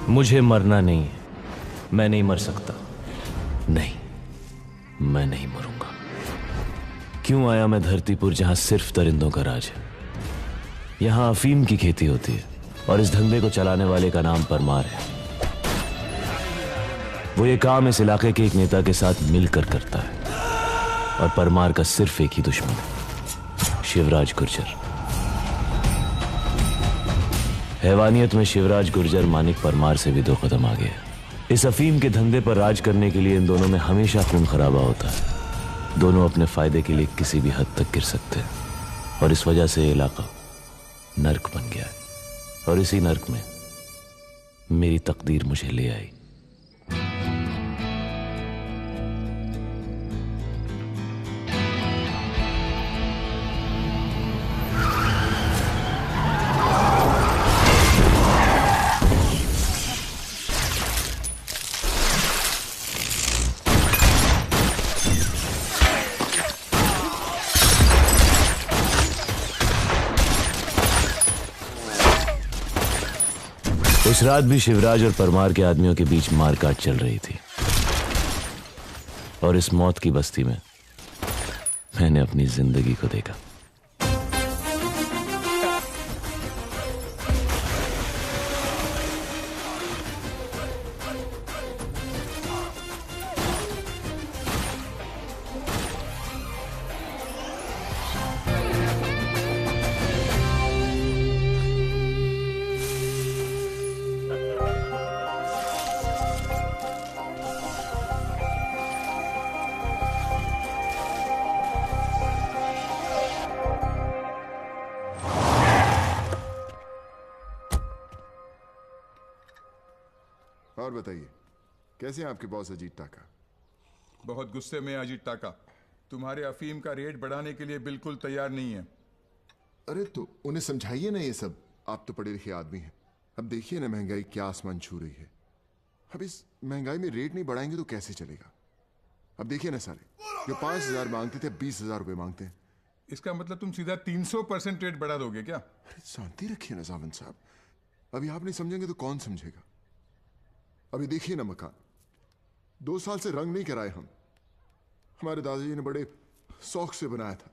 मुझे मरना नहीं है। मैं नहीं मर सकता। नहीं, मैं नहीं मरूंगा। क्यों आया मैं धरतीपुर, जहां सिर्फ दरिंदों का राज है। यहां अफीम की खेती होती है और इस धंधे को चलाने वाले का नाम परमार है। वो ये काम इस इलाके के एक नेता के साथ मिलकर करता है और परमार का सिर्फ एक ही दुश्मन है, शिवराज गुर्जर। हैवानियत में शिवराज गुर्जर मानिक परमार से भी 2 कदम आगे है। इस अफीम के धंधे पर राज करने के लिए इन दोनों में हमेशा खून खराबा होता है। दोनों अपने फायदे के लिए किसी भी हद तक गिर सकते हैं और इस वजह से ये इलाका नर्क बन गया है। और इसी नर्क में मेरी तकदीर मुझे ले आई। उस रात भी शिवराज और परमार के आदमियों के बीच मारकाट चल रही थी और इस मौत की बस्ती में मैंने अपनी जिंदगी को देखा। और बताइए, कैसे हैं आपके बॉस अजीत टाका? बहुत गुस्से में अजीत टाका। तुम्हारे अफीम का रेट बढ़ाने के लिए बिल्कुल तैयार नहीं है। अरे तो उन्हें समझाइए ना ये सब। आप तो पढ़े लिखे आदमी हैं। अब देखिए ना महंगाई क्या आसमान छू रही है। अब इस महंगाई में रेट नहीं बढ़ाएंगे तो कैसे चलेगा? अब देखिए ना साले, जो 5,000 मांगते थे 20,000 रुपए मांगते हैं। इसका मतलब तुम सीधा 300% रेट बढ़ा दोगे क्या? अरे शांति रखिए ना सावंत साहब। अभी आप नहीं समझेंगे तो कौन समझेगा? अभी देखिए ना मकान 2 साल से रंग नहीं कराए हम। हमारे दादाजी ने बड़े शौक से बनाया था।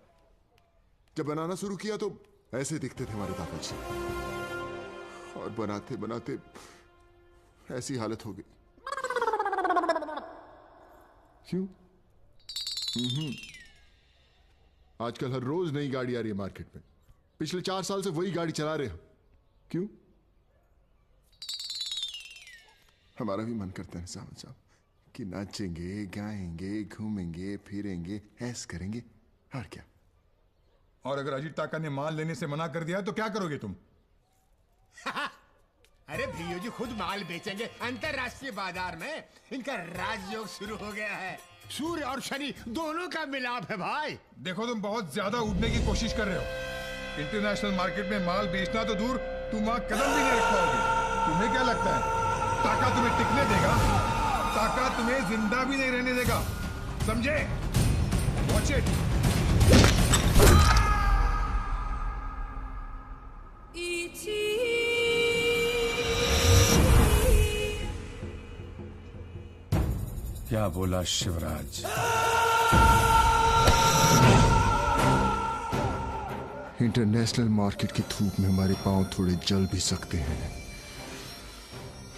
जब बनाना शुरू किया तो ऐसे दिखते थे हमारे दादाजी, और बनाते बनाते ऐसी हालत हो गई। क्यों? आजकल हर रोज नई गाड़ी आ रही है मार्केट में। पिछले 4 साल से वही गाड़ी चला रहे हम। क्यों? हमारा भी मन करता है सावंत साहब कि नाचेंगे, गाएंगे, घूमेंगे, फिरेंगे, ऐस करेंगे, और क्या। और अगर अजीत टाका ने माल लेने से मना कर दिया तो क्या करोगे तुम? अरे भैया जी खुद माल बेचेंगे अंतरराष्ट्रीय बाजार में। इनका राजयोग शुरू हो गया है। सूर्य और शनि दोनों का मिलाप है भाई। देखो, तुम बहुत ज्यादा उड़ने की कोशिश कर रहे हो। इंटरनेशनल मार्केट में माल बेचना तो दूर, तुम वहां कदम भी नहीं रख पाओगे। तुम्हें क्या लगता है टाका तुम्हें टिकने देगा? टाका तुम्हें जिंदा भी नहीं रहने देगा, समझे? Watch it. क्या बोला शिवराज? इंटरनेशनल मार्केट की धूप में हमारे पांव थोड़े जल भी सकते हैं,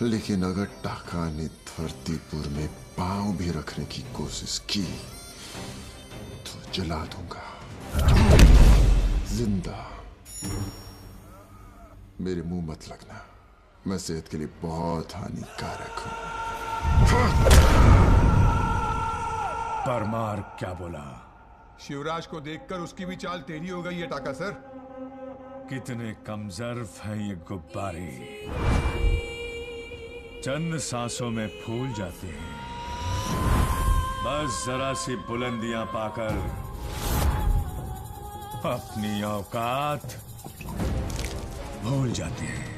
लेकिन अगर टाका ने धरतीपुर में पांव भी रखने की कोशिश की तो जला दूंगा जिंदा। मेरे मुंह मत लगना, मैं सेहत के लिए बहुत हानिकारक हूं। परमार क्या बोला? शिवराज को देखकर उसकी भी चाल टेढ़ी हो गई है टाका सर। कितने कमजोर हैं ये गुब्बारे, चंद सांसों में फूल जाते हैं। बस जरा सी बुलंदियां पाकर अपनी औकात भूल जाते हैं।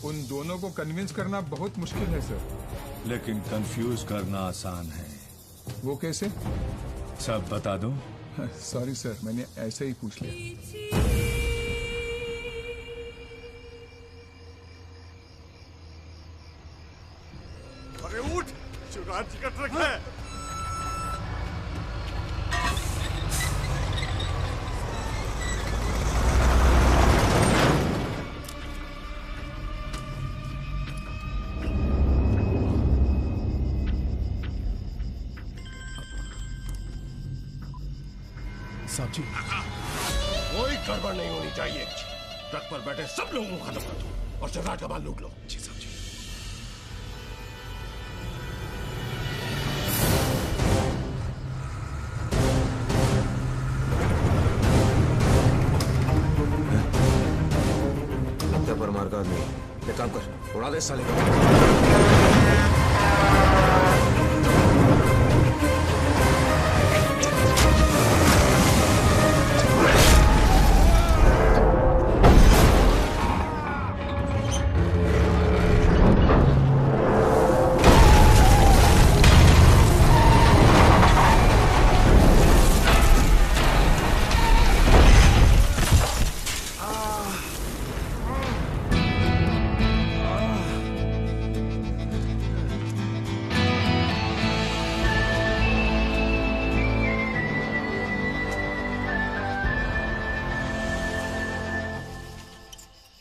उन दोनों को कन्विंस करना बहुत मुश्किल है सर। लेकिन कंफ्यूज करना आसान है। वो कैसे? सब बता दूं? सॉरी सर, मैंने ऐसे ही पूछ लिया। कहाँ टिकट रखा है? साहब जी, कोई गड़बड़ नहीं होनी चाहिए। ट्रक पर बैठे सब लोगों को खत्म कर दो और शिवराज का माल लूट लो। जी साहब जी। परमार का आदमी, एक काम कर, उड़ा दे साले को।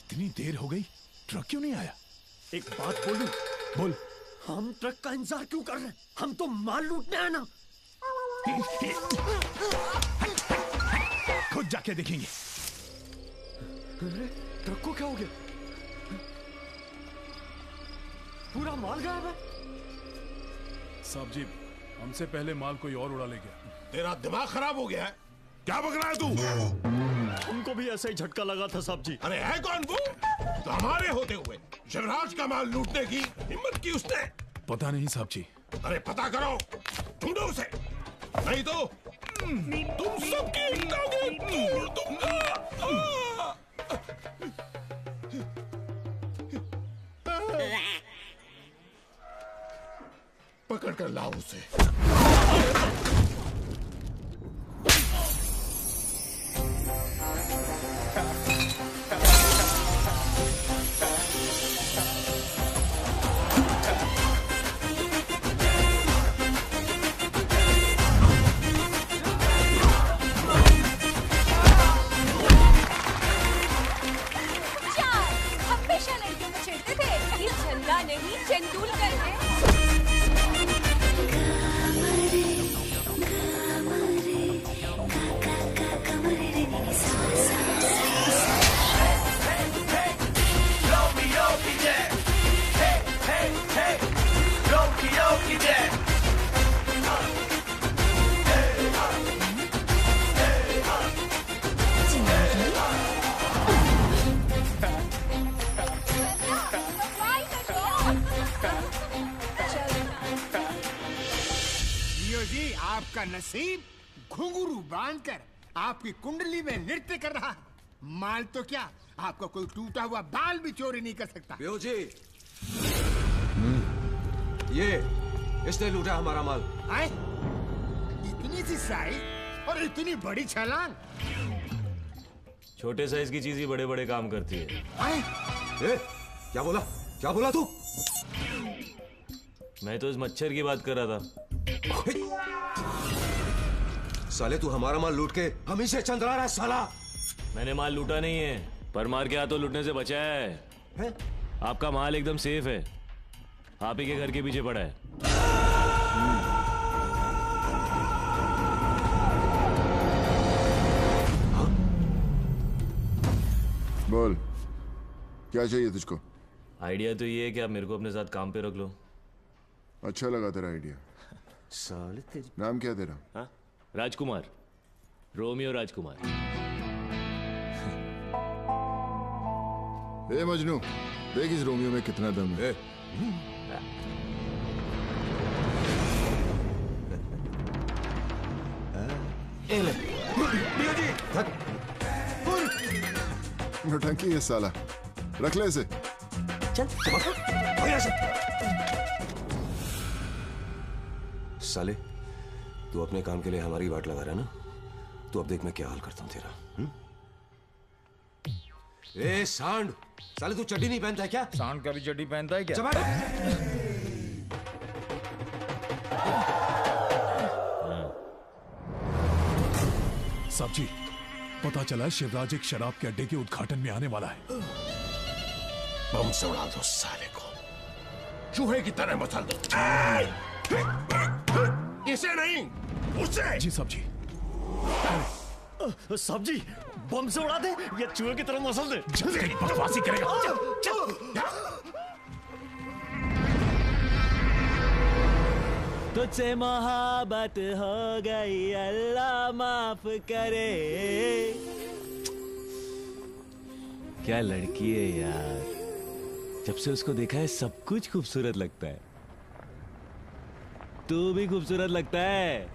इतनी देर हो गई, ट्रक क्यों नहीं आया? एक बात बोलूं? बोल। हम ट्रक का इंतजार क्यों कर रहे हैं? हम तो माल लूटने आए ना। खुद जाके देखेंगे। अरे ट्रक को क्या हो गया? पूरा माल गायब है। साहब जी, हमसे पहले माल कोई और उड़ा ले गया। तेरा दिमाग खराब हो गया है? क्या बक रहा है तू? उनको भी ऐसा ही झटका लगा था साहब जी। अरे है कौन वो? तो हमारे होते हुए शिवराज का माल लूटने की हिम्मत की उसने? पता नहीं साहब जी। अरे पता करो, ढूंढो उसे, नहीं तो तुम सबकी टांगें तोड़ दूंगा। पकड़ कर लाओ उसे। हमेशा लड़कियों को छेड़ते थे, ये झंडा नहीं तेंदुलकर है। जी, आपका नसीब घुंघरू बांधकर आपकी कुंडली में नृत्य कर रहा है। माल तो क्या, आपका कोई टूटा हुआ बाल भी चोरी नहीं कर सकता। बेहो जी, ये इसने लूटा हमारा माल। आए? इतनी सी साइज और इतनी बड़ी छलांग। छोटे साइज की चीज ही बड़े बड़े काम करती है। आए? क्या बोला? क्या बोला तू? मैं तो इस मच्छर की बात कर रहा था। साले तू हमारा माल लूट के हम ही से चंद्रा रहा है साला। मैंने माल लूटा नहीं है, परमार के हाथों लूटने से बचा है। आपका माल एकदम सेफ है, आप ही के घर के पीछे पड़ा है। बोल, क्या चाहिए तुझको? आइडिया तो ये है कि आप मेरे को अपने साथ काम पे रख लो। अच्छा लगा तेरा आइडिया। साले तेरी नाम क्या तेरा? हाँ, राजकुमार, रोमियो राजकुमार। ए मजनू, देख इस रोमियो में कितना दम है। नौटंकी है साला, रख ले इसे। चल साले, तू अपने काम के लिए हमारी वाट लगा रहा है ना? तू अब देख मैं क्या हाल करता हूं तेरा। ए सांड, साले तू चड्डी नहीं पहनता है क्या? सांड का भी चड्डी पहनता है क्या? साहब जी, पता चला शिवराज एक शराब के अड्डे के उद्घाटन में आने वाला है। बम से उड़ा दो साले को, चूहे की तरह मसल दो। इसे नहीं, उसे। जी साहब जी। साहब जी, बम से उड़ा दे या चूहे की तरह मसल दे? जल्दी बकवासी करेगा। तुझसे मोहब्बत हो गई, अल्लाह माफ करे। क्या लड़की है यार, जब से उसको देखा है सब कुछ खूबसूरत लगता है। तू भी खूबसूरत लगता है।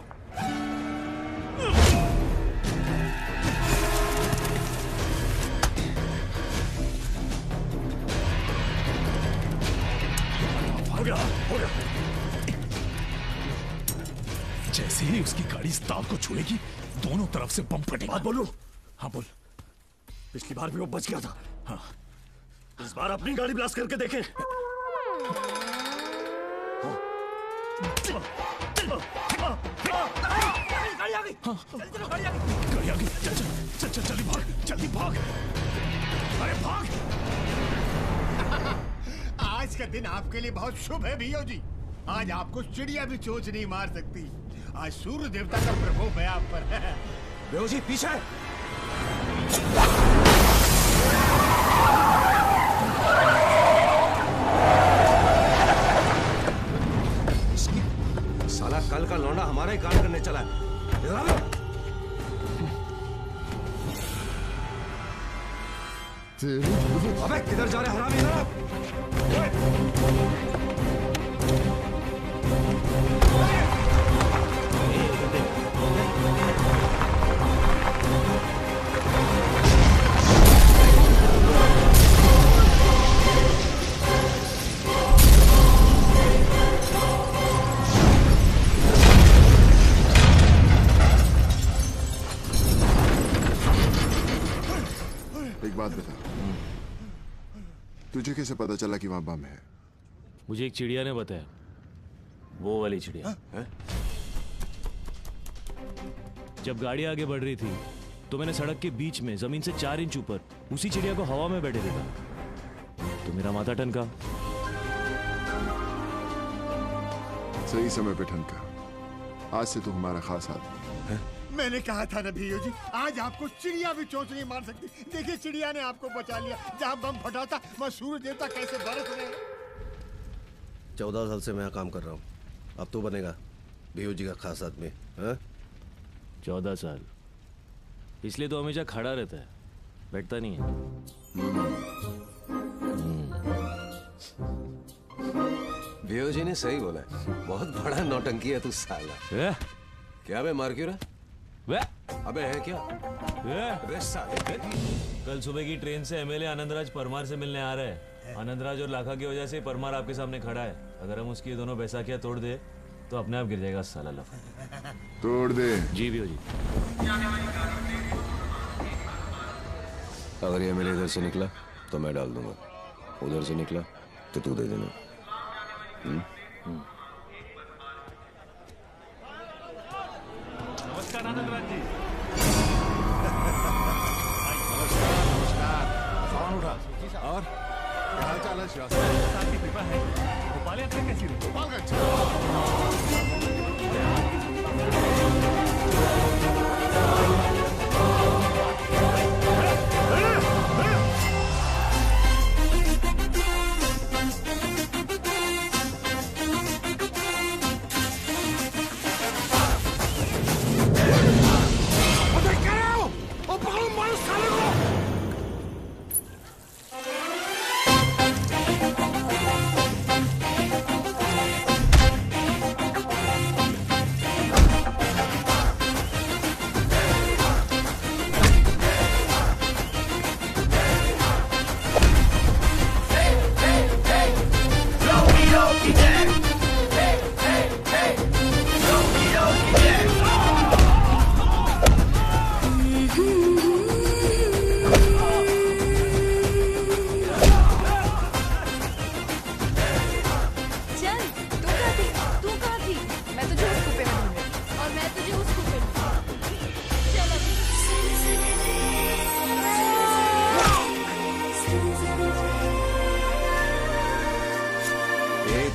हो गया, हो गया। जैसे ही उसकी गाड़ी इस ताल को छुएगी, दोनों तरफ से बम फटेगा। बात बोलूं? हाँ बोल। पिछली बार भी वो बच गया था। हाँ, इस बार अपनी गाड़ी ब्लास्ट करके देखें। गाड़ी आ गई। चल चल चल चल, जल्दी भाग, जल्दी भाग। अरे भाग। आज का दिन आपके लिए बहुत शुभ है भैया जी। आज आपको चिड़िया भी चोंच नहीं मार सकती। आज सूर्य देवता का प्रकोप है आप पर। बेहो जी पीछे। साला कल का लौंडा हमारा ही काम करने चला है। अबे किधर जा रहे हरामी? एक बात बता, तुझे कैसे पता चला कि वहां बम है? मुझे एक चिड़िया ने बताया, वो वाली चिड़िया। जब गाड़ी आगे बढ़ रही थी तो मैंने सड़क के बीच में जमीन से 4 इंच ऊपर उसी चिड़िया को हवा में बैठे देखा, तो मेरा माथा टनका। सही समय पे ठनका। आज से तू हमारा खास आदमी है। मैंने कहा था ना भैया जी, आज आपको चिड़िया भी चोंच नहीं मार सकती। देखिए चिड़िया ने आपको बचा लिया। जहाँ बम फटा था वहाँ सूर्य देवता कैसे बरस रहे हैं। 14 साल से मैं यहाँ काम कर रहा हूँ, अब तू बनेगा बेहो जी का खास आदमी। 14 साल, इसलिए तो हमेशा खड़ा रहता है, बैठता नहीं है। बेहो जी ने सही बोला है, बहुत बड़ा नौटंकी है तू साला। क्या बे मार क्यों रहा? अबे है क्या? अबे साले, कल सुबह की ट्रेन से एमएलए आनंदराज परमार से मिलने आ रहे हैं। आनंदराज और लाखा की वजह से परमार आपके सामने खड़ा है। अगर हम उसकी दोनों बैसाखियां तोड़ दे तो अपने आप गिर जाएगा साला लफा। तोड़ दे। जी भी हो जी। अगर ये मेरे इधर से निकला तो मैं डाल दूंगा, उधर से निकला तो तू दे देना। नमस्कार आनंदराज जी। नमस्कार। सामान उठा। और क्या हाल चाल है श्रीवास? आपकी कृपा है। भोपाल यात्रा कैसी रही? भोपाल का अच्छा।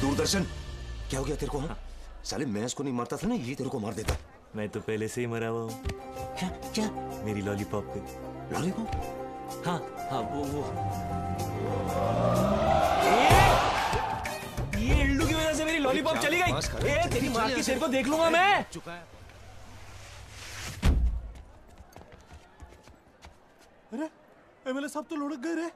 दूरदर्शन, क्या हो गया तेरे को? हाँ? साले मैं इसको नहीं मारता था ना, ये तेरे को मार देता। मैं तो पहले से ही मरा हुआ हूँ। क्या क्या? मेरी लॉलीपॉप पे। लॉलीपॉप? हाँ हाँ वो ये इल्लू की वजह से मेरी लॉलीपॉप चली गई। ए तेरी माँ की शेर को देख लूंगा मैं। अरे एमएलए साहब तो लुढ़क गए रे।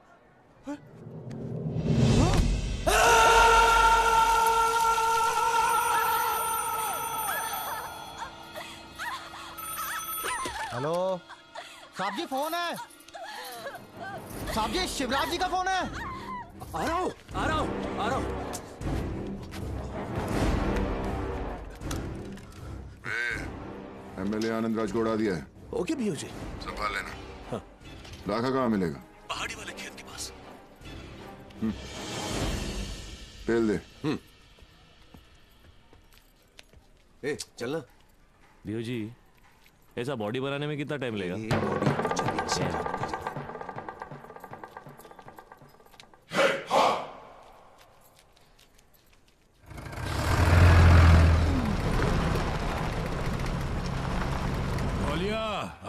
हेलो साहब जी, फोन है साहब जी, शिवराज जी का फोन है। आ रहा हूँ। एमएलए आनंद राज को उड़ा दिया है। ओके भैया जी, संभाल लेना। हाँ। लाखा कहाँ मिलेगा? पहाड़ी वाले खेत के पास। तेल दे। ए चलना। दियो जी, ऐसा बॉडी बनाने में कितना टाइम लगेगा?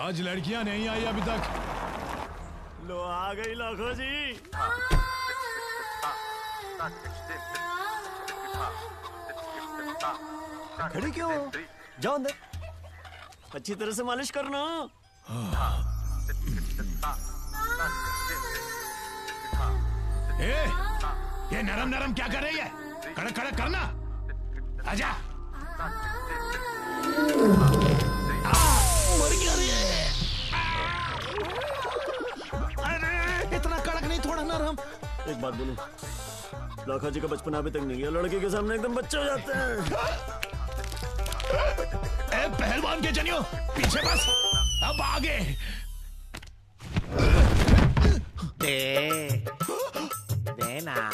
आज लड़कियां नहीं आई अभी तक। लो आ गई लाखो जी। खड़ी क्यों? जाओ अंदर, अच्छी तरह से मालिश करना। ये नरम नरम क्या कर रही है? कड़क कड़क करना। आजा। मर गया रे। अरे इतना कड़क नहीं, थोड़ा नरम। एक बात बोलूं, लाखा जी का बचपन अभी तक नहीं गया, लड़के के सामने एकदम बच्चे हो जाते हैं। पहलवान के जनियो, पीछे बस, अब आगे। देना।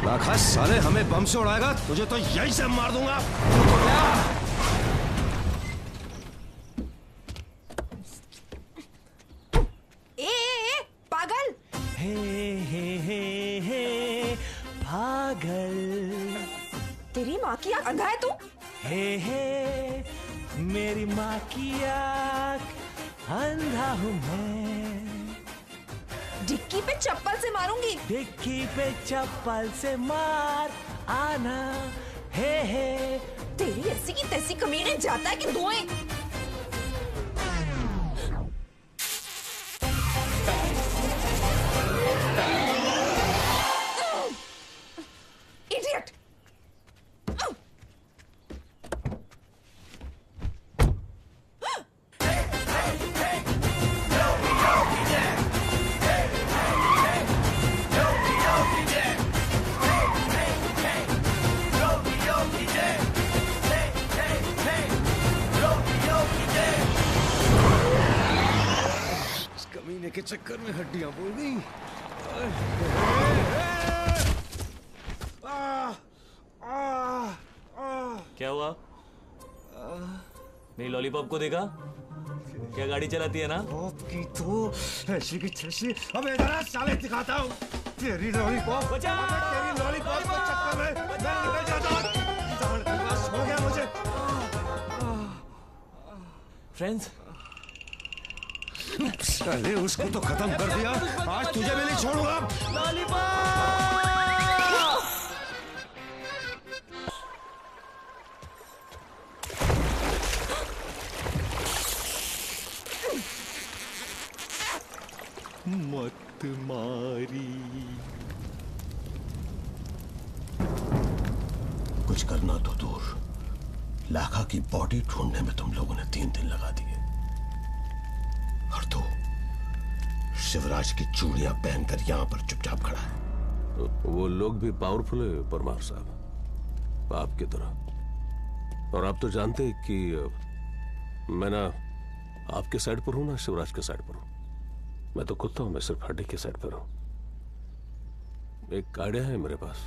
लाखा साले हमें बम से उड़ाएगा, तुझे तो यहीं से मार दूंगा। ए पागल। हे पागल। तेरी माँ की आँख अंधा है तू? हे मेरी माँ की आँख अंधा हूँ मैं। डिक्की पे चप्पल से मारूंगी। डिक्की पे चप्पल से मार आना। हे तेरी ऐसी की तैसी कमीने जाता है कि धुएं। इडियट। के चक्कर में हड्डियां बोल गई। क्या हुआ? मेरी लॉलीपॉप को देखा? क्या गाड़ी चलाती है ना? आपकी तो ऐसी की तैसी। अब इधर साले दिखाता हूँ तेरी लॉलीपॉप। बचा! तेरी लॉलीपॉप के चक्कर में मैं निकल जाता हूँ। हो गया मुझे। फ्रेंड्स, साले उसको तो खत्म कर दिया, आज तुझे भी नहीं छोड़ूंगा। मत मारी। कुछ करना तो दूर, लाखा की बॉडी ढूंढने में तुम लोगों ने 3 दिन लगा दिए, और तू शिवराज की चूड़ियां पहनकर यहां पर चुपचाप खड़ा है। वो लोग भी पावरफुल है परमार साहब, आपकी तरह। और आप तो जानते हैं कि मैं ना आपके साइड पर हूं ना शिवराज के साइड पर हूं। मैं तो खुद हूं, मैं सिर्फ हड्डी के साइड पर हूं। एक आइडिया है मेरे पास,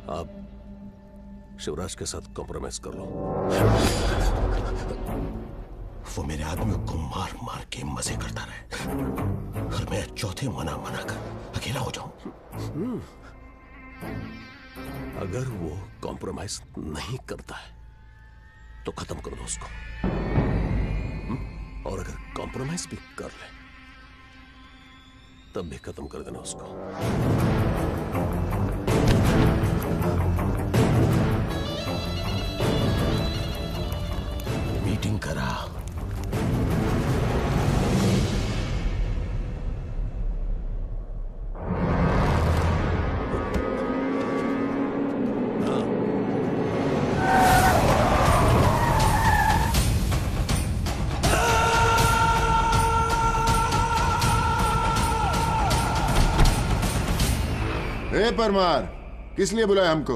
आप शिवराज के साथ कॉम्प्रोमाइज कर लो। वो मेरे आदमियों को मार मार के मजे करता रहे, और मैं चौथे मना कर अकेला हो जाऊं। अगर वो कॉम्प्रोमाइज नहीं करता है तो खत्म कर दो उसको, और अगर कॉम्प्रोमाइज भी कर ले तब भी खत्म कर देना उसको। मीटिंग करा, परमार, किस लिए बुलाया हमको?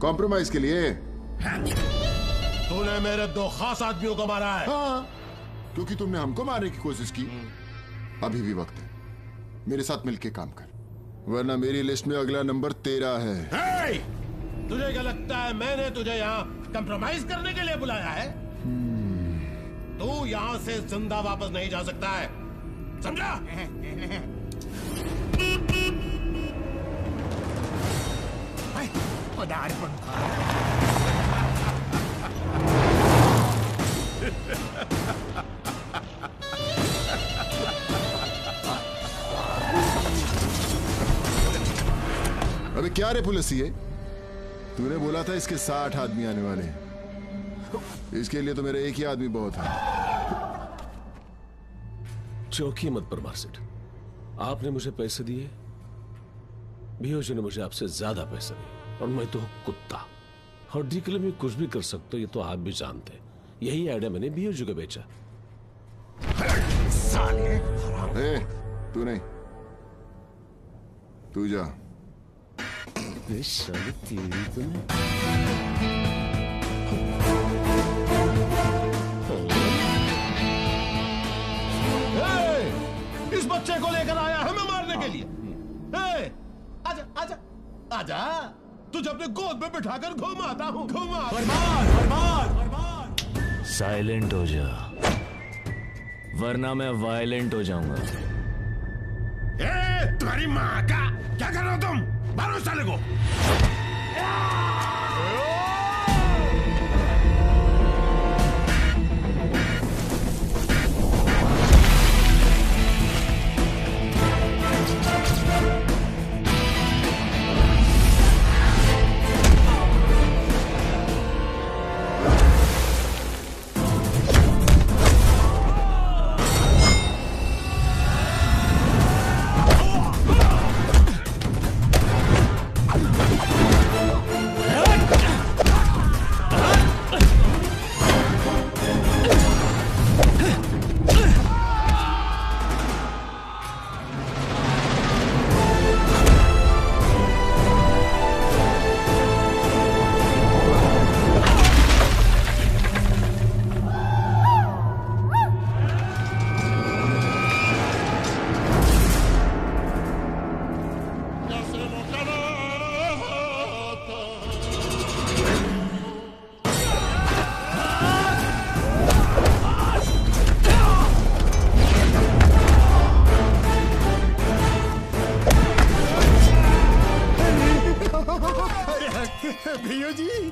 कॉम्प्रोमाइज के लिए? तूने मेरे 2 खास आदमियों को मारा है। हाँ, क्योंकि तुमने हमको मारने की कोशिश की। अभी भी वक्त है, मेरे साथ मिलके काम कर, वरना मेरी लिस्ट में अगला नंबर 13 है। hey! तुझे क्या लगता है मैंने तुझे यहाँ कंप्रोमाइज करने के लिए बुलाया है? तू यहाँ से जिंदा वापस नहीं जा सकता है, समझा? पदार्पण। अबे क्या रे पुलिस, ये तूने बोला था इसके 60 आदमी आने वाले हैं। इसके लिए तो मेरा एक ही आदमी बहुत है। चौकी मत परमार सेठ, आपने मुझे पैसे दिए, बीओजी ने मुझे आपसे ज्यादा पैसे दिए, और मैं तो कुत्ता, हड्डी के लिए मैं कुछ भी कर सकता हूं, ये तो आप भी जानते हैं। यही आइडिया मैंने बीओजी को बेचा। साले तू नहीं, तू जा। साले तेरी तो नहीं। इस बच्चे को लेकर आया है मैं मारने के लिए। आजा आजा आजा, तुझे अपने गोद में बिठाकर घुमाता हूँ, साइलेंट हो जा, वरना मैं वायलेंट हो जाऊंगा। तुम्हारी माँ का क्या कर रहे हो तुम? मारो साले को। Yeah! भाइयों जी,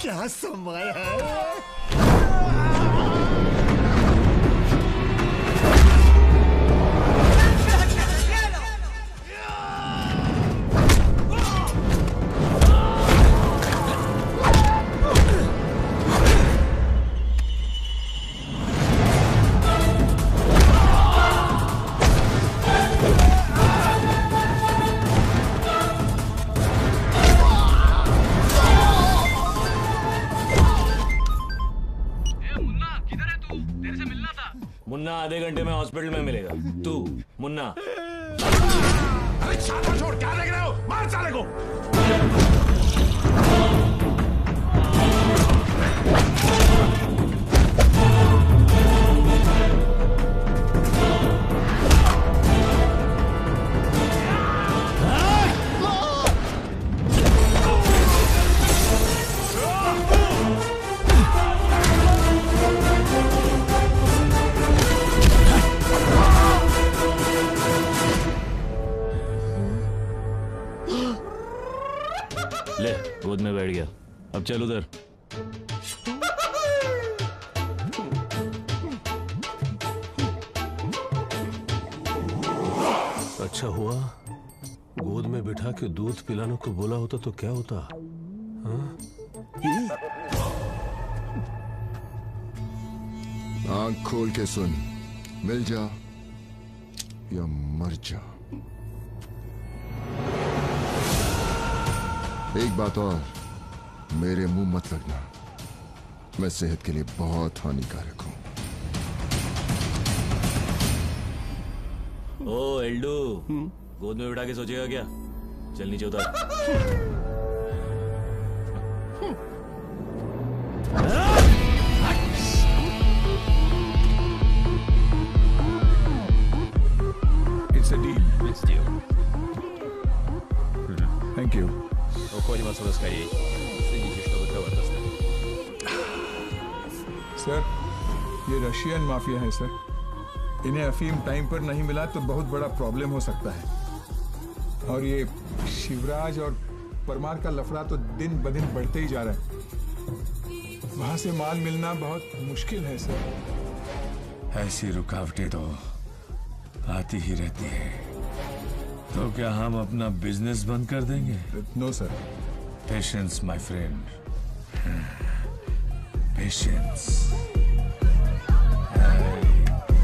क्या समय है। मुन्ना आधे घंटे में हॉस्पिटल में मिलेगा। तू मुन्ना। अरे छाता छोड़, क्या देख रहे हो? मार साले को। ले, गोद में बैठ गया। अब चल उधर। अच्छा हुआ गोद में बिठा के दूध पिलाने को बोला होता तो क्या होता? हाँ? आंख खोल के सुन, मिल जा या मर जा। एक बात और, मेरे मुंह मत लगना, मैं सेहत के लिए बहुत हानिकारक हूं। ओ एल्डू, गोद में बिठा के सोचेगा क्या? चल नीचे उतर। It's a deal. It's deal. Thank you. Уходим отсюда скорее. Следите, чтобы товар доставили. Sir, ये रशियन माफिया है सर। इन्हें अफीम टाइम पर नहीं मिला तो बहुत बड़ा प्रॉब्लम हो सकता है। और ये शिवराज और परमार का लफड़ा तो दिन ब दिन बढ़ते ही जा रहा है। वहां से माल मिलना बहुत मुश्किल है सर। ऐसी रुकावटें तो आती ही रहती है। तो क्या हम अपना बिजनेस बंद कर देंगे? No sir. Patience my friend, patience.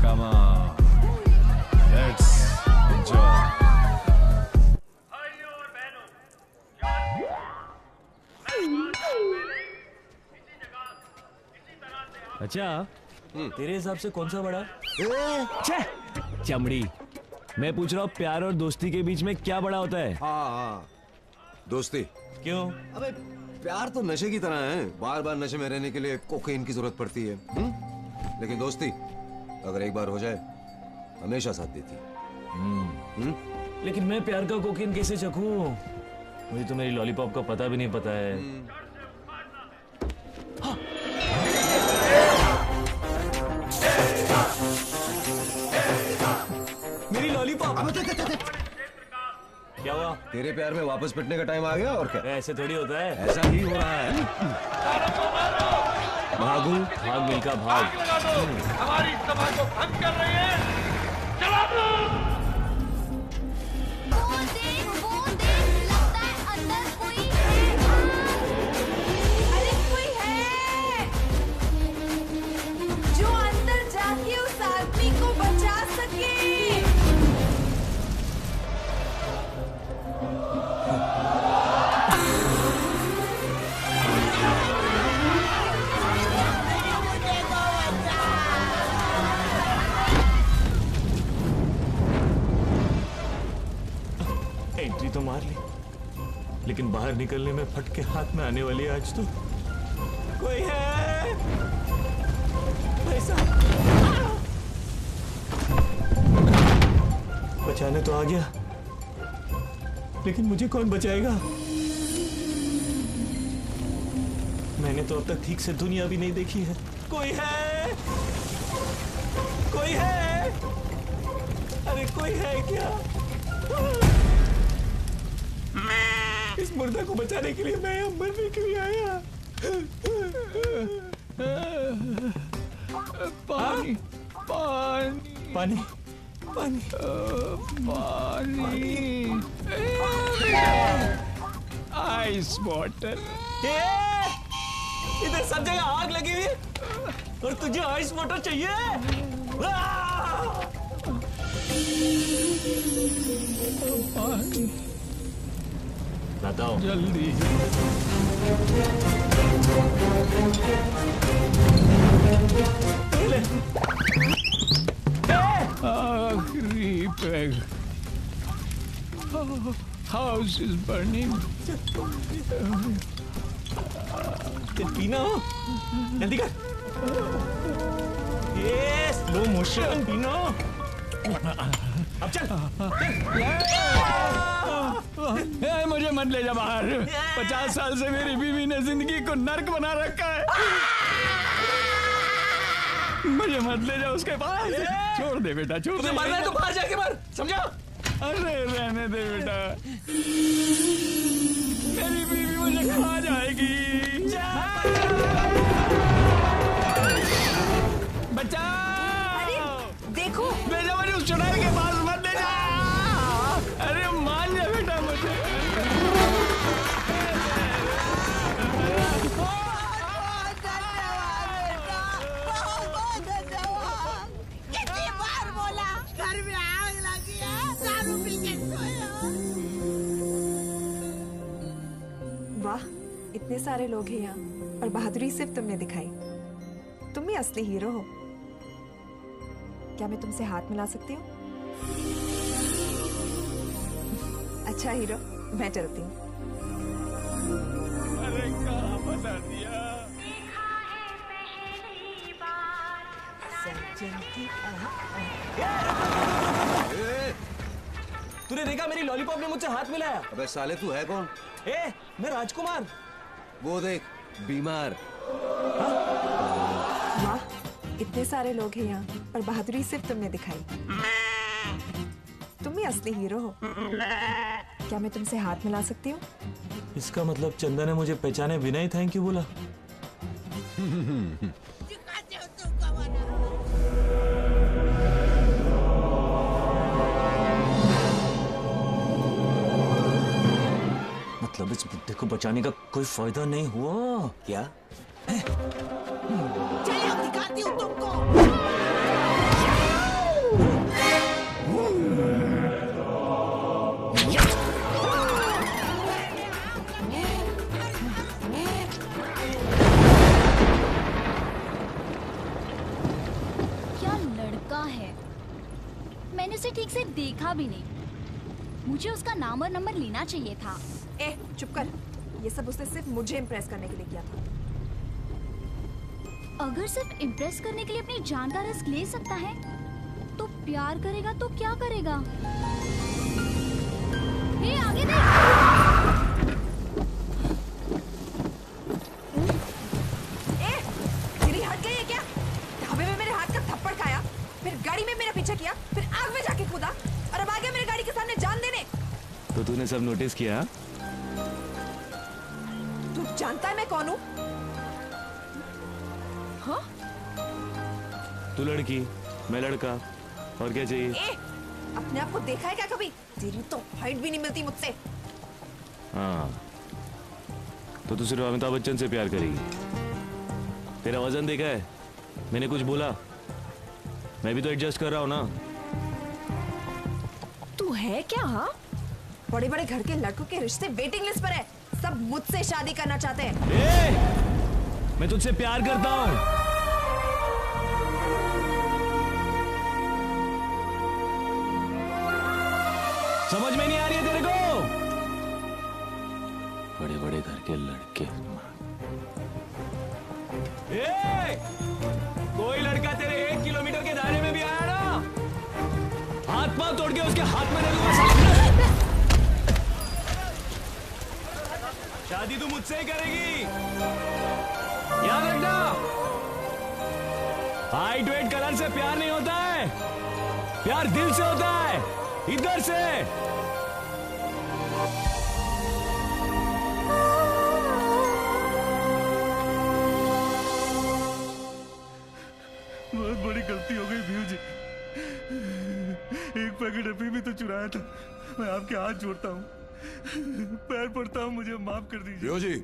Come on, let's enjoy. अच्छा, तेरे हिसाब से कौन सा बड़ा? चमड़ी। मैं पूछ रहा हूँ, प्यार और दोस्ती के बीच में क्या बड़ा होता है? हाँ, दोस्ती। क्यों? अबे प्यार तो नशे की तरह है, बार बार नशे में रहने के लिए कोकेन की जरूरत पड़ती है। लेकिन दोस्ती अगर एक बार हो जाए हमेशा साथ देती है। लेकिन मैं प्यार का कोकेन कैसे चखूं? मुझे तो मेरी लॉलीपॉप का पता भी नहीं पता है। मेरी लॉलीपॉप। क्या हुआ? तेरे प्यार में वापस पिटने का टाइम आ गया और क्या? ऐसे थोड़ी होता है। ऐसा ही हो रहा है। भागू, भाग मिल्खा भाग। हमारी सभा को भंग कर रहे हैं। चला दो। वो देख, लगता है अंदर कोई है। अरे कोई है जो अंदर जाके उस आदमी को बचा सके। एंट्री तो मार ली, लेकिन बाहर निकलने में फटके हाथ में आने वाली आज तो। कोई है? पैसा बचाने तो आ गया, लेकिन मुझे कौन बचाएगा? मैंने तो अब तक ठीक से दुनिया भी नहीं देखी है। कोई है? कोई है? अरे कोई है क्या? इस मुर्दा को बचाने के लिए मैं यहाँ मरने के लिए आया। पानी पानी पानी पानी पानी आइस वाटर। इधर सब जगह आग लगी हुई है और तुझे आइस वाटर चाहिए? बताओ जल्दी। आखिरी पैग। House is burning. पीना हो जल्दी कर। ये स्लो मोशन पीना। अब चल मुझे मत ले जा बाहर। 50 साल से मेरी बीवी ने जिंदगी को नर्क बना रखा है। मुझे मत ले जा उसके पास। छोड़ दे बेटा, छोड़ दे। मरना है तो बाहर जाके मर, समझा? अरे रहने दे बेटा, मेरी बीवी मुझे खा जाएगी। बच्चा देखो, ले जा मुझे उस चुड़ैल के पास, मत ले जा। अरे मान जा बेटा मुझे। कितनी बार बोला घर में आग लगी है, दारू पी के सोया। वाह, इतने सारे लोग हैं यहाँ और बहादुरी सिर्फ तुमने दिखाई। तुम ही असली हीरो हो। क्या मैं तुमसे हाथ मिला सकती हूँ? अच्छा हीरो, मैं चलती हूँ। अरे कहाँ बता दिया। तूने देखा मेरी लॉलीपॉप ने मुझसे हाथ मिलाया? अबे साले तू है कौन? मैं राजकुमार। वो देख बीमार। वाह, इतने सारे लोग हैं यहाँ और बहादुरी सिर्फ तुमने दिखाई। तुम ही असली हीरो हो। क्या मैं तुमसे हाथ मिला सकती हूँ? इसका मतलब चंदा ने मुझे पहचाने बिना ही थैंक यू बोला। मतलब इस बुड्ढे को बचाने का कोई फायदा नहीं हुआ क्या? चलिए अब दिखाती हूँ तुमको। क्या लड़का है, मैंने उसे ठीक से देखा भी नहीं। मुझे उसका नाम और नंबर लेना चाहिए था। चुप कर। ये सब उसने सिर्फ मुझे इम्प्रेस करने के लिए किया था। अगर सिर्फ इम्प्रेस करने के लिए अपनी जान का रिस्क ले सकता है, तो प्यार करेगा तो क्या करेगा? हे, आगे देख। तेरी हट गई है क्या? ढाबे में मेरे हाथ का थप्पड़ खाया, फिर गाड़ी में मेरा पीछा किया, फिर आग में जाके कूदा और अब आ गया मेरी गाड़ी के सामने जान देने। तो तूने सब नोटिस किया? तू जानता है मैं कौन हूँ? हाँ? तू लड़की, मैं लड़का, और क्या चाहिए? अपने आप को देखा है क्या कभी? तेरी तो हाइट भी नहीं मिलती मुझसे। हाँ, तो तू सिर्फ अमिताभ बच्चन से प्यार करेगी। तेरा वजन देखा है? मैंने कुछ बोला? मैं भी तो एडजस्ट कर रहा हूँ ना। तू है क्या? हाँ, बड़े बड़े घर के लड़कों के रिश्ते वेटिंग लिस्ट पर है। सब मुझसे शादी करना चाहते हैं। मैं तुझसे प्यार करता हूँ। समझ में नहीं आ रही है तेरे को? बड़े बड़े घर के लड़के। कोई लड़का तेरे 1 किलोमीटर के दायरे में भी आया ना, हाथ पांव तोड़ के उसके हाथ में दे दूंगा। शादी तू मुझसे ही करेगी, याद रखना। हाइट वेट कलर से प्यार नहीं होता है, प्यार दिल से होता है। इधर से आया था। मैं आपके हाथ जोड़ता हूँ, पैर पड़ता हूँ, मुझे माफ कर दीजिए। भियो जी,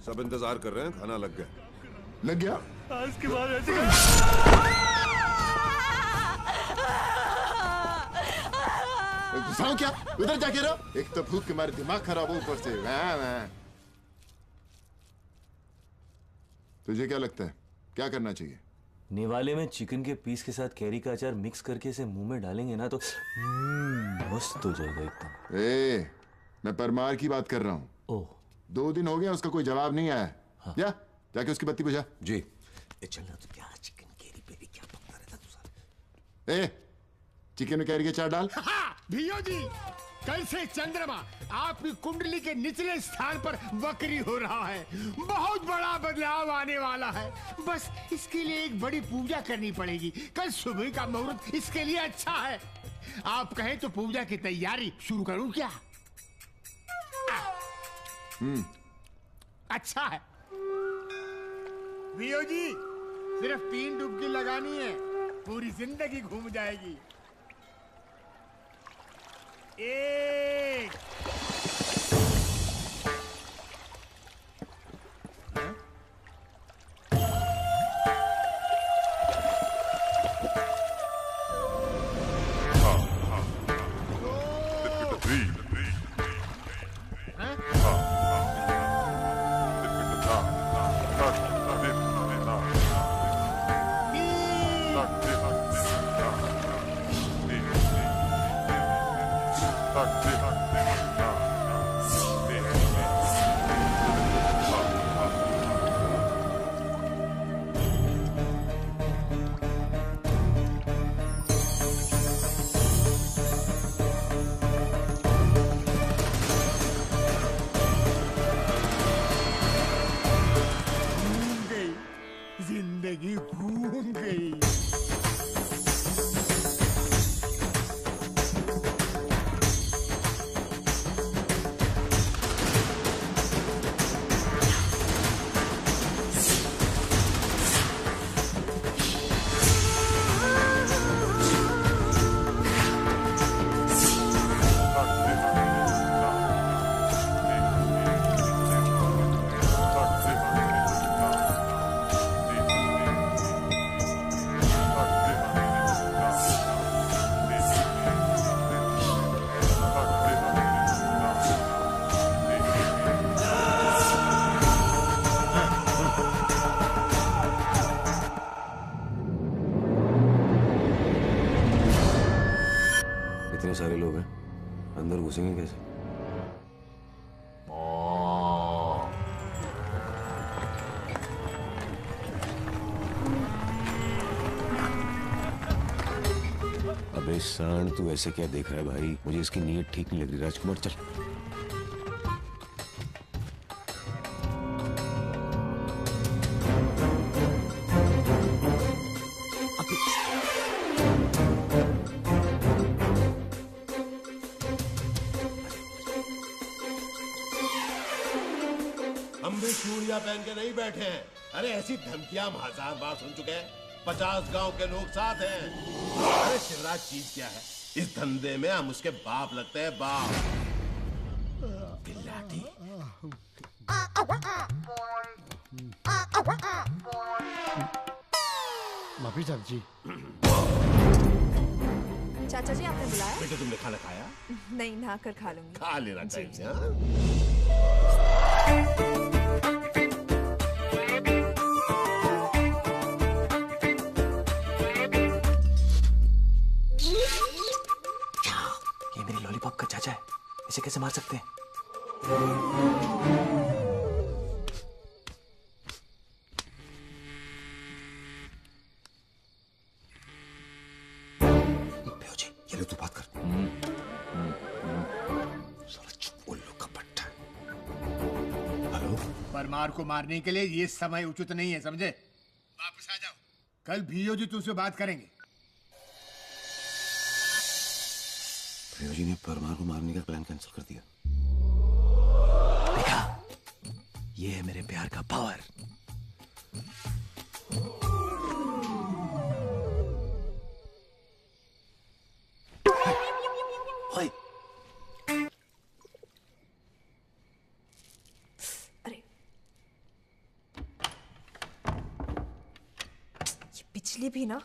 सब इंतजार कर रहे हैं, खाना लग गया। लग गया? आज के बाद ऐसे घुसाऊं क्या? उधर जाके रहो। एक तो भूख के मारे दिमाग खराब हो, ऊपर से तुझे क्या लगता है क्या करना चाहिए? निवाले में चिकन के पीस के साथ कैरी का अचार मिक्स करके इसे मुंह में डालेंगे ना तो मस्त हो जाएगा एकदम। मैं परमार की बात कर रहा हूँ। ओह, 2 दिन हो गए उसका कोई जवाब नहीं आया। हाँ। जा जाके उसकी बत्ती बुझा। जी। चलना तो क्या चिकन कैरी पे भी क्या पकता रहता तू सारा। चिकन में कैरी के अचार डाल। भियो जी, कल से चंद्रमा आपकी कुंडली के निचले स्थान पर वक्री हो रहा है। बहुत बड़ा बदलाव आने वाला है। बस इसके लिए एक बड़ी पूजा करनी पड़ेगी। कल सुबह का मुहूर्त इसके लिए अच्छा है। आप कहें तो पूजा की तैयारी शुरू करूं क्या? अच्छा है। भियो जी, सिर्फ 3 डुबकी लगानी है, पूरी जिंदगी घूम जाएगी। 1 जिंदगी घूम गई। इतने सारे लोग हैं, अंदर घुसेंगे कैसे? अबे सांड, तू ऐसे क्या देख रहा है भाई? मुझे इसकी नीयत ठीक नहीं लग रही। राजकुमार चल। हम भी चूड़ियां पहन के नहीं बैठे हैं। अरे ऐसी धमकियां हम 1000 बार सुन चुके हैं। 50 गांव के लोग साथ हैं। अरे शिवराज चीज क्या है? इस धंधे में हम उसके बाप लगते हैं, बाप। बिल्लाटी। माफी साहब जी। चाचा जी, आपने बुलाया? बेटे, तुमने खाना खाया? नहीं, नहा कर खा लूंगी। खा लेना टाइम से। ये मेरी लॉलीपॉप का चाचा है, इसे कैसे मार सकते हैं? ये लो, तू बात कर। साला चुप, उल्लू का पट्टा। हेलो? परमार को मारने के लिए ये समय उचित नहीं है, समझे? वापस आ जाओ, कल भियो जी तुमसे बात करेंगे। भियो जी ने परमार को मारने का प्लान कैंसिल कर दिया। देखा, ये है मेरे प्यार का पावर। ओए, बिजली भी ना।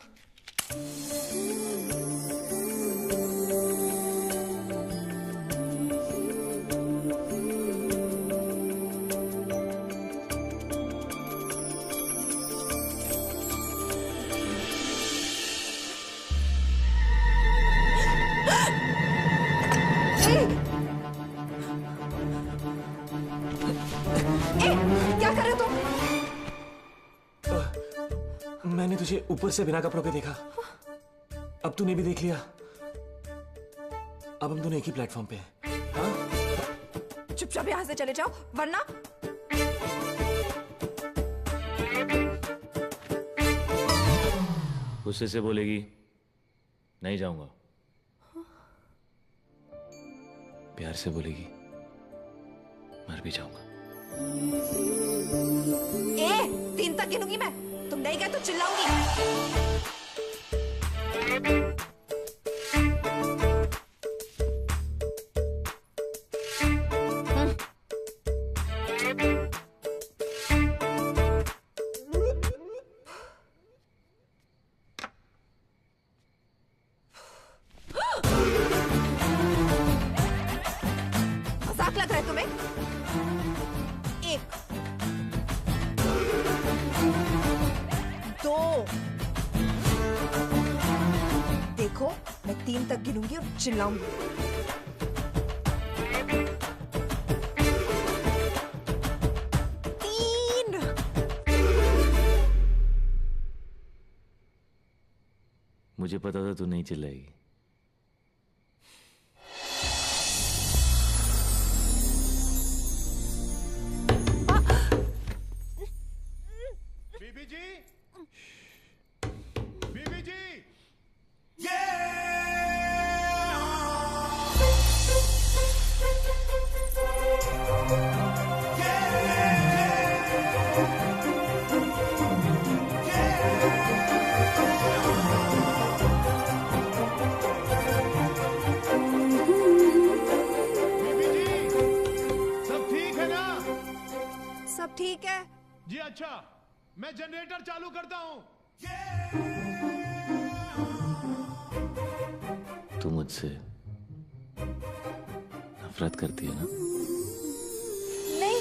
क्या कर रहे तुम? मैंने तुझे ऊपर से बिना कपड़ों के देखा, अब तूने भी देख लिया। अब हम दोनों एक ही प्लेटफॉर्म पे हैं। चुपचाप यहां से चले जाओ वरना। गुस्से से बोलेगी नहीं जाऊंगा, प्यार से बोलेगी मर भी जाऊंगा। 3 तक गिनूंगी मैं, तुम नहीं गए तो चिल्लाऊंगी। मजाक लग रहा है तुम्हें? 1 2 देखो मैं 3 तक गिनूंगी और चिल्लाऊंगी। 3 मुझे पता था तू नहीं चिल्लाएगी। बीबी जी, बीबी जी, सब ठीक है ना? सब ठीक है जी। अच्छा, मैं जनरेटर चालू करता हूं। तू मुझसे नफरत करती है ना? नहीं।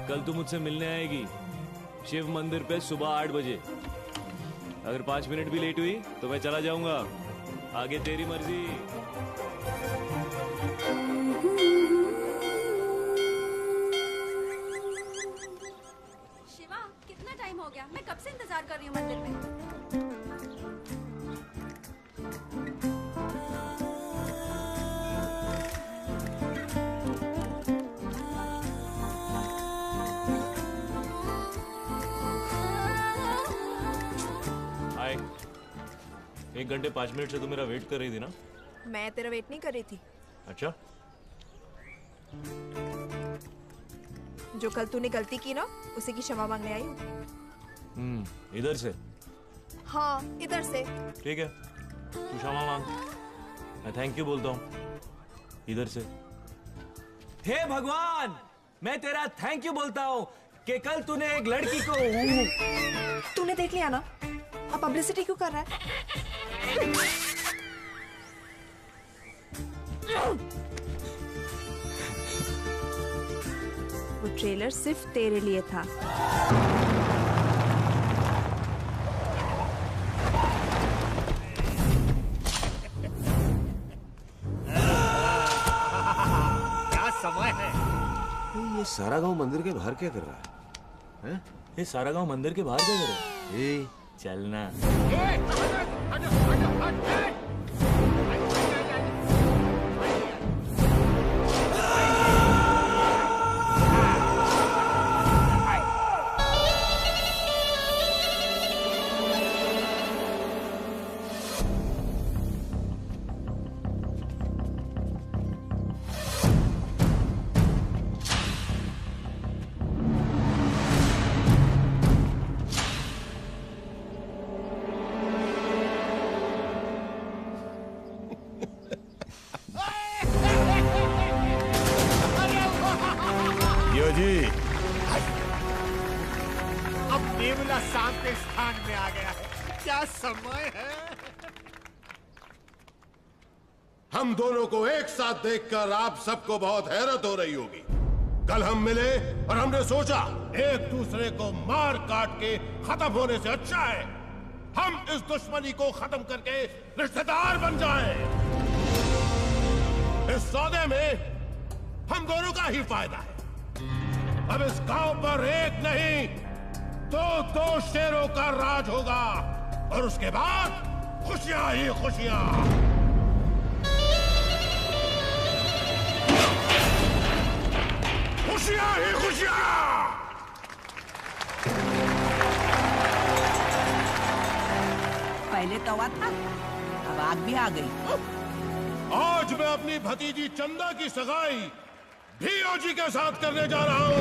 कल तू मुझसे मिलने आएगी शिव मंदिर पे सुबह 8 बजे। अगर 5 मिनट भी लेट हुई तो मैं चला जाऊंगा, आगे तेरी मर्जी। शिवा, कितना टाइम हो गया? मैं कब से इंतजार कर रही हूँ मंदिर में। हाय, 1 घंटे 5 मिनट से तू मेरा वेट कर रही थी ना? मैं तेरा वेट नहीं कर रही थी। अच्छा, जो कल तूने गलती की ना उसी की क्षमा मांगने आई हूँ। इधर से? हाँ, इधर से। ठीक है, तू क्षमा मांग, मैं थैंक यू बोलता हूँ इधर से। हे भगवान, मैं तेरा थैंक यू बोलता हूँ कि कल तूने एक लड़की को। तूने देख लिया ना, अब पब्लिसिटी क्यों कर रहा है? वो ट्रेलर सिर्फ तेरे लिए था। क्या समय है? ये सारा गांव मंदिर के बाहर क्या कर रहा है? ये सारा गांव मंदिर के बाहर क्या कर रहा है? चलना। जी अब नेवला सांप के स्थान में आ गया है। क्या समय है। हम दोनों को एक साथ देखकर आप सबको बहुत हैरत हो रही होगी। कल हम मिले और हमने सोचा एक दूसरे को मार काट के खत्म होने से अच्छा है हम इस दुश्मनी को खत्म करके रिश्तेदार बन जाएं। इस सौदे में हम दोनों का ही फायदा है। अब इस गांव पर एक नहीं तो 2 शेरों का राज होगा और उसके बाद खुशियां ही खुशियां। खुशियां ही खुशियां। पहले तवा था, अब आग भी आ गई। आज मैं अपनी भतीजी चंदा की सगाई भीओजी के साथ करने जा रहा हूं।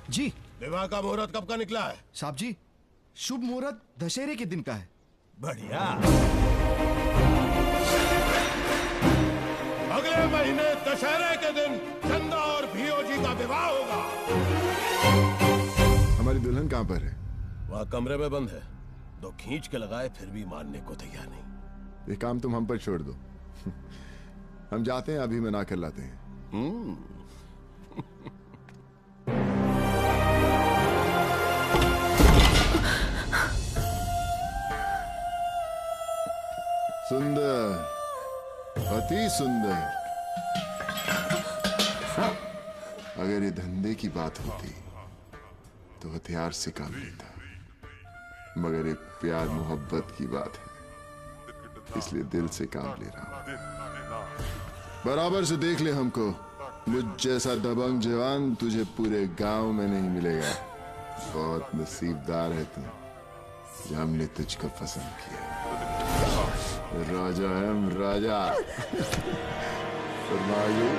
जी विवाह का मुहूर्त कब का निकला है? साहब जी शुभ मुहूर्त दशहरे के दिन का है। बढ़िया। अगले महीने दशहरे के दिन चंदा और भीओजी का विवाह होगा। हमारी दुल्हन कहाँ पर है? वह कमरे में बंद है। 2 खींच के लगाए फिर भी मानने को तैयार नहीं। ये काम तुम हम पर छोड़ दो। हम जाते हैं, अभी मना कर लाते हैं। सुंदर, अति सुंदर। अगर ये धंधे की बात होती तो हथियार से काम लेता, मगर ये प्यार मोहब्बत की बात है, इसलिए दिल से काम ले रहा हूं। बराबर से देख ले हमको। मुझ जैसा दबंग जवान तुझे पूरे गांव में नहीं मिलेगा। बहुत नसीबदार है तू जो हमने तुझको पसंद किया। राजा है हम, राजा। फरमाइए।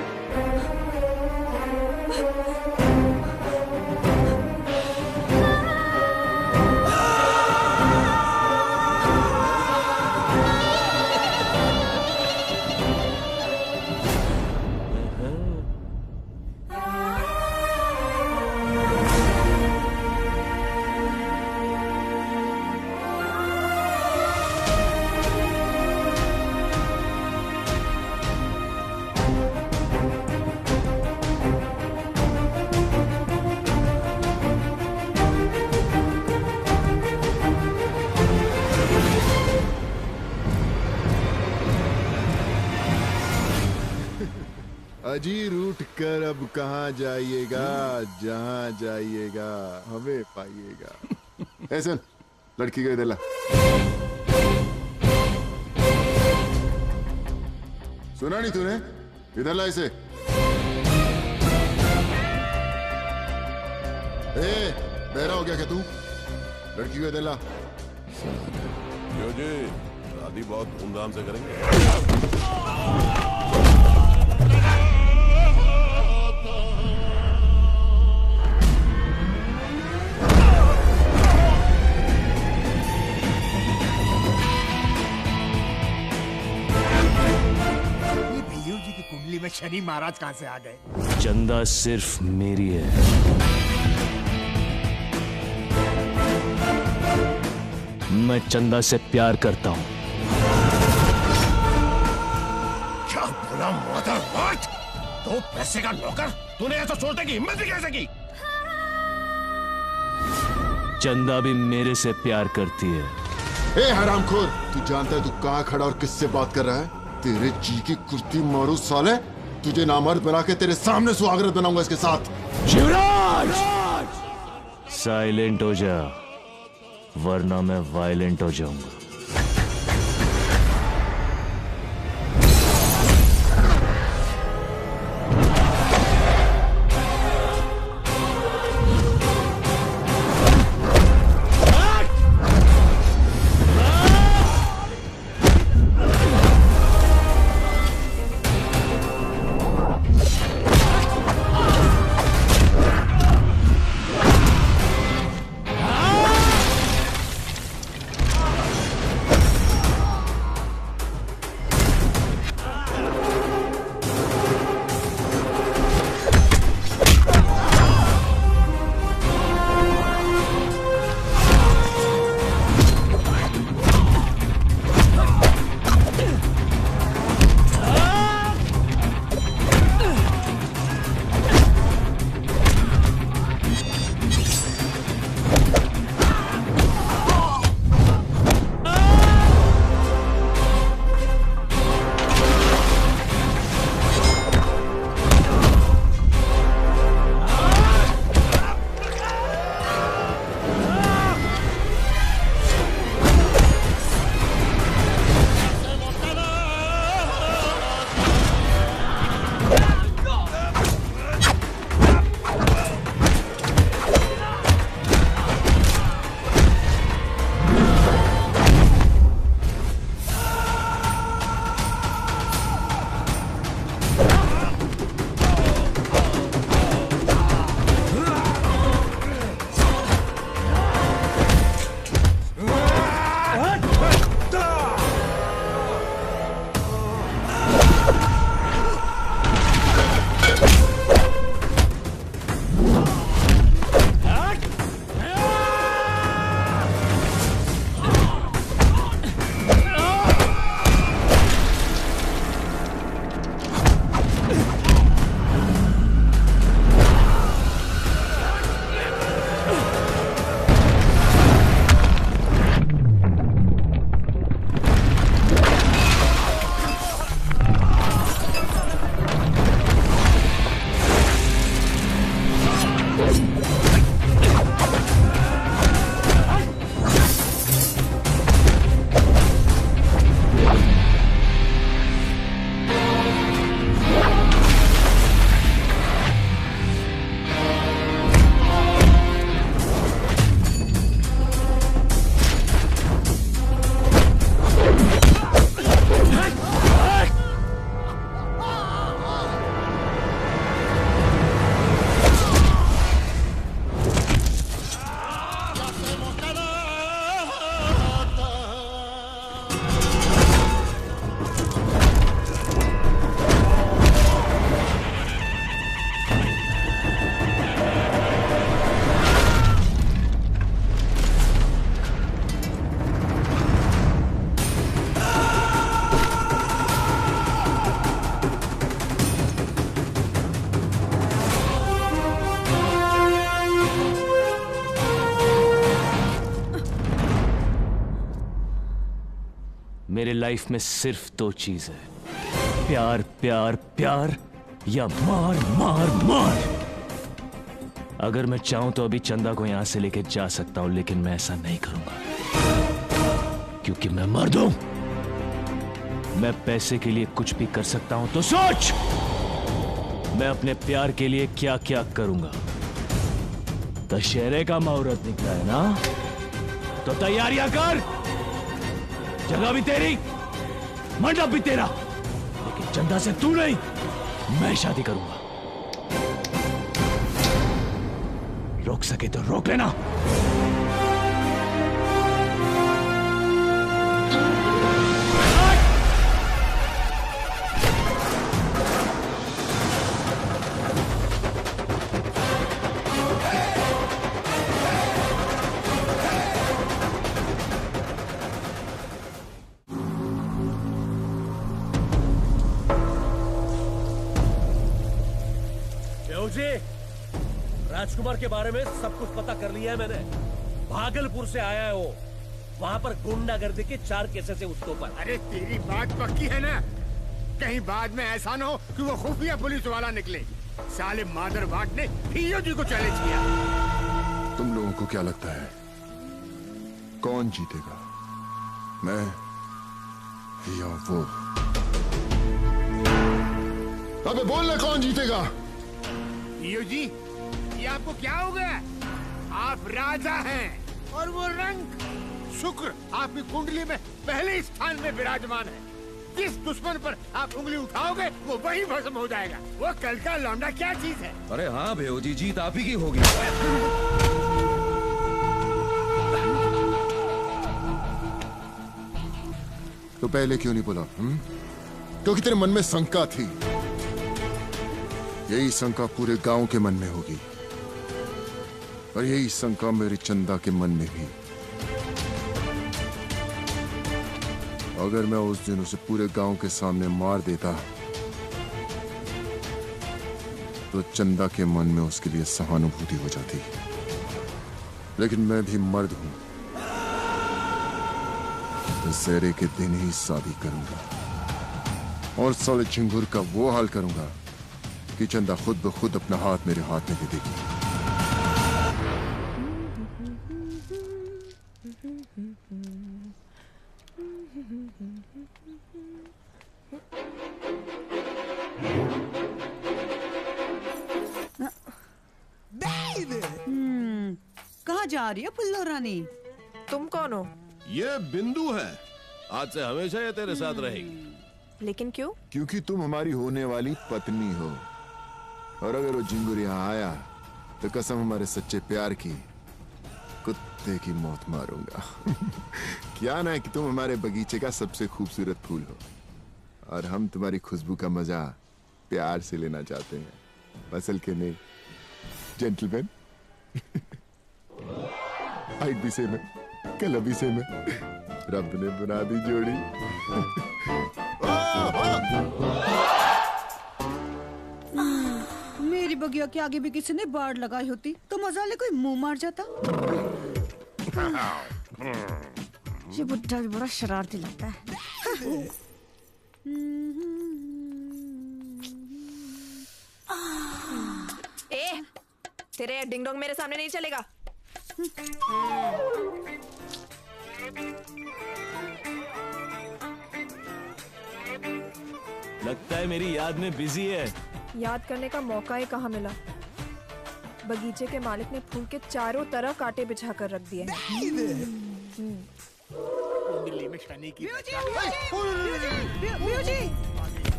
अजीर उठ कर अब कहाँ जाइएगा, जहाँ जाइएगा हमें पाइएगा। ऐसा लड़की को इधर ला। सुना नहीं तूने? इधर ला इसे। बहरा हो गया क्या तू? लड़की को इधर ला। जो जी शादी बहुत धूमधाम से करेंगे। में शनि महाराज कहां से आ गए? चंदा सिर्फ मेरी है। मैं चंदा से प्यार करता हूं। क्या बोला मदरवट? तो पैसे का नौकर? तूने ऐसा सोचने की हिम्मत भी कैसे की? चंदा भी मेरे से प्यार करती है। ए हरामखोर, तू जानता है तू कहां खड़ा और किससे बात कर रहा है? तेरे जी की कुर्ती मारू साले। तुझे नामर्द बना के तेरे सामने सुहागरात बनाऊंगा इसके साथ। शिवराज! साइलेंट हो जा, वरना मैं वायलेंट हो जाऊंगा। मेरे लाइफ में सिर्फ दो चीज है, प्यार प्यार प्यार या मार मार मार। अगर मैं चाहूं तो अभी चंदा को यहां से लेके जा सकता हूं, लेकिन मैं ऐसा नहीं करूंगा क्योंकि मैं मर्द हूं। मैं पैसे के लिए कुछ भी कर सकता हूं, तो सोच मैं अपने प्यार के लिए क्या क्या करूंगा। दशहरे का मुहूर्त निकला है ना, तो तैयारियां कर। जगह भी तेरी, मंडप भी तेरा, लेकिन चंदा से तू नहीं, मैं शादी करूंगा। रोक सके तो रोक लेना। राजकुमार के बारे में सब कुछ पता कर लिया है मैंने। भागलपुर से आया है वो। वहाँ पर गुंडागर्दी के 4 केसेस है उसके ऊपर। अरे तेरी बात पक्की है ना? कहीं बाद में ऐसा ना हो कि वो खुफिया पुलिस वाला निकले। साले मादरवाट ने पीओजी को चैलेंज किया। तुम लोगों को क्या लगता है कौन जीतेगा, मैं या वो? अबे बोल ना, कौन जीतेगा? पीओजी, ये आपको क्या हो गया? आप राजा हैं और वो रंग शुक्र आपकी कुंडली में पहले स्थान में विराजमान है। जिस दुश्मन पर आप उंगली उठाओगे वो वही भस्म हो जाएगा। वो कल का लौंडा क्या चीज है? अरे हाँ भेओजी, जीत आप ही की होगी। तो पहले क्यों नहीं बोला? क्योंकि तेरे मन में शंका थी। यही शंका पूरे गांव के मन में होगी, और यही शंका मेरी चंदा के मन में भी। अगर मैं उस दिन उसे पूरे गांव के सामने मार देता तो चंदा के मन में उसके लिए सहानुभूति हो जाती। लेकिन मैं भी मर्द हूं, दशहरे के दिन ही शादी करूंगा और साले चिंगुर का वो हाल करूंगा कि चंदा खुद ब खुद अपना हाथ मेरे हाथ में दे देगी। कहाँ जा रही है पुल्लो रानी? तुम कौन हो? ये बिंदु है, आज से हमेशा ये तेरे साथ रहेगी। लेकिन क्यों? क्योंकि तुम हमारी होने वाली पत्नी हो, और अगर वो जिंगुर यहाँ आया तो कसम हमारे सच्चे प्यार की, कुत्ते की मौत मारूंगा। क्या ना कि तुम हमारे बगीचे का सबसे खूबसूरत फूल हो, और हम तुम्हारी खुशबू का मजा प्यार से लेना चाहते हैं, मसल के नहीं। जेंटलमैन, हाइट भी सेम है, कलर भी सेम है, रब ने बना दी जोड़ी। मेरी बगिया के आगे भी किसी ने बाड़ लगाई होती तो मजा ले कोई मुंह मार जाता। ये बुड्ढा भी बड़ा शरारती लगता है। ए, तेरे डिंग डोंग मेरे सामने नहीं चलेगा। लगता है मेरी याद में बिजी है। याद करने का मौका ही कहाँ मिला। बगीचे के मालिक ने फूल के चारों तरफ कांटे बिछा कर रख दिए हैं। दिल्ली में शनि की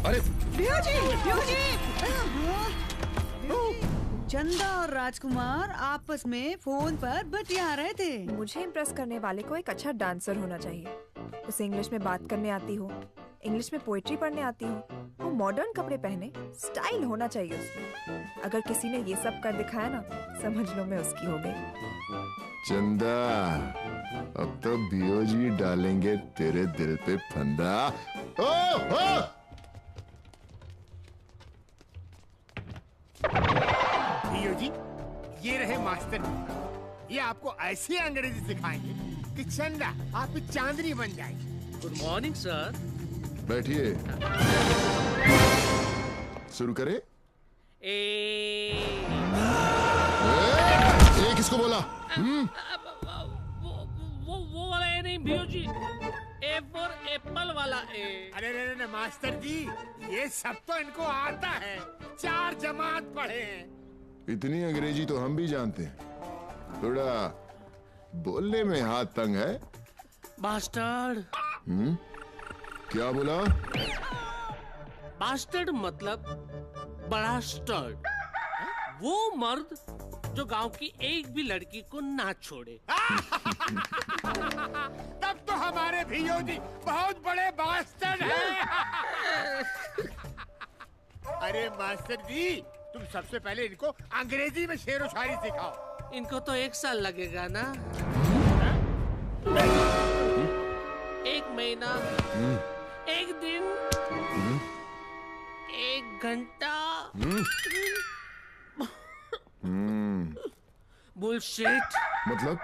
अरे चंदा और राजकुमार आपस में फोन पर बतिया रहे थे। मुझे इम्प्रेस करने वाले को एक अच्छा डांसर होना चाहिए। उसे इंग्लिश में बात करने आती हो, इंग्लिश में पोएट्री पढ़ने आती हो, वो मॉडर्न कपड़े पहने, स्टाइल होना चाहिए उसमें। अगर किसी ने ये सब कर दिखाया ना, समझ लो मैं उसकी हो गई। चंदा, अब तो बीओजी डालेंगे तेरे दिल पे फंदा। बीओजी, ये रहे मास्टर। ये आपको ऐसी अंग्रेजी सिखाएंगे कि चंदा आपकी चांदनी बन जाएगी। Good morning sir. बैठिए। शुरू करें? ए किसको बोला? वो वाला ए नहीं भैया जी, ए फॉर एप्पल वाला ए। अरे मास्टर जी, ये सब तो इनको आता है, 4 जमात पढ़े हैं। इतनी अंग्रेजी तो हम भी जानते हैं, थोड़ा बोलने में हाथ तंग है। बास्टर्ड। क्या बोला? बास्टर्ड मतलब बड़ा स्टर्ड, वो मर्द जो गांव की एक भी लड़की को ना छोड़े। तब तो हमारे भैया जी बहुत बड़े बास्टर्ड हैं। अरे मास्टर जी, तुम सबसे पहले इनको अंग्रेजी में शेर व शायरी सिखाओ। इनको तो 1 साल लगेगा ना। 1 महीना, 1 दिन, 1 घंटा। बुलशिट। मतलब?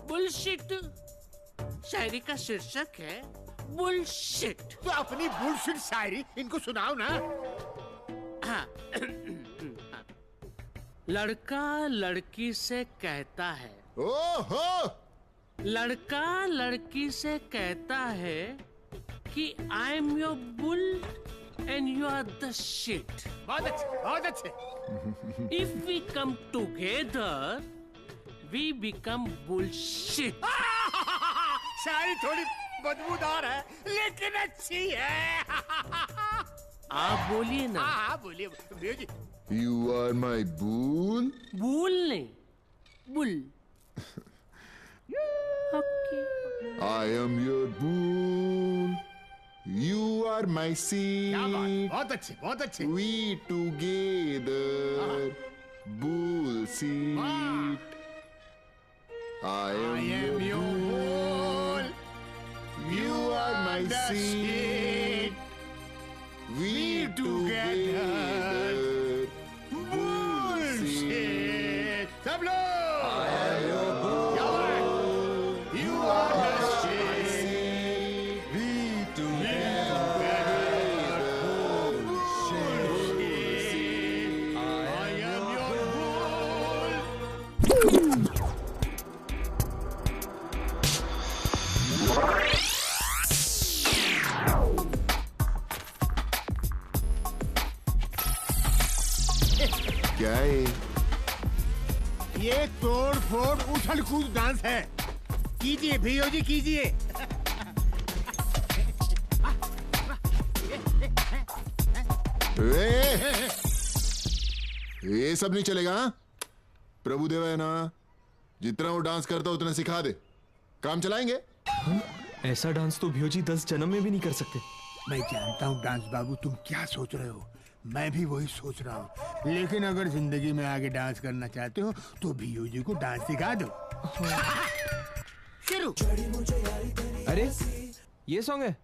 बुलशिट शायरी का शीर्षक है, बुलशिट। तो अपनी बुलशिट शायरी इनको सुनाओ ना। हाँ। लड़का लड़की से कहता है, ओहो! लड़का लड़की से कहता है कि I am your bull and you are the shit. बहुत अच्छे, बहुत अच्छे। If we come together, we become bullshit. शायरी थोड़ी बदबूदार है, लेकिन अच्छी है। आप बोलिए ना। हाँ बोलिए भैया जी। You are my bull. Bull नहीं, bull. I am your bull. You are my seat. क्या बात, बहुत अच्छे, बहुत अच्छे। We together, bull seat. I am your bull. You are my seat. We together, bull seat. सब लोग। I am your bull. You are the seat. We together, bull seat. I am your bull. क्या है? ये तोड़ फोड़ उछल कूद dance है। कीजिए भैया जी, कीजिए। ये सब नहीं चलेगा। प्रभुदेव है ना, जितना वो डांस करता उतना सिखा दे, काम चलाएंगे। ऐसा डांस तो भियोजी 10 जन्म में भी नहीं कर सकते। मैं जानता हूँ डांस बाबू तुम क्या सोच रहे हो, मैं भी वही सोच रहा हूँ, लेकिन अगर जिंदगी में आगे डांस करना चाहते हो तो भैया जी को डांस सिखा दो। शुरू। अरे ये सॉन्ग है,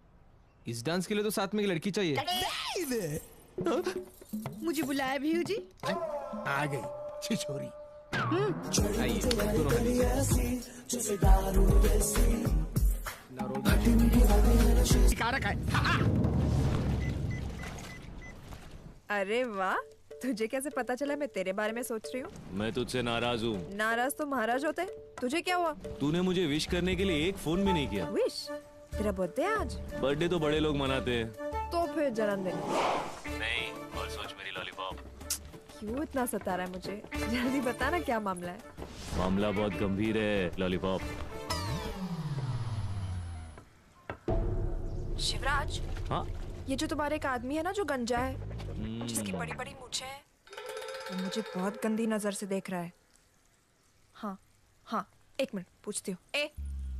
इस डांस के लिए तो साथ में एक लड़की चाहिए। मुझे बुलाया भैया जी। आ गई छिछोरी। आइए सिखा रखा है। अरे वाह, तुझे कैसे पता चला मैं तेरे बारे में सोच रही हूँ? मैं तुझसे नाराज हूँ। नाराज तो महाराज होते हैं। तुझे क्या हुआ? तूने मुझे विश करने के लिए एक फोन भी नहीं किया। विश? तेरा बर्थडे आज? बर्थडे तो बड़े लोग मनाते हैं। तो फिर जन्मदिन नहीं, और सोच मेरी लॉलीपॉप। क्यों इतना सता रहा है मुझे? जल्दी बता ना क्या मामला है। मामला बहुत गंभीर है लॉलीपॉप। शिवराज। हाँ? ये जो तुम्हारे एक आदमी है ना जो गंजा है, जिसकी बड़ी बड़ी मूछें हैं, वो मुझे बहुत गंदी नजर से देख रहा है। हाँ हाँ, 1 मिनट पूछती हूँ। ए,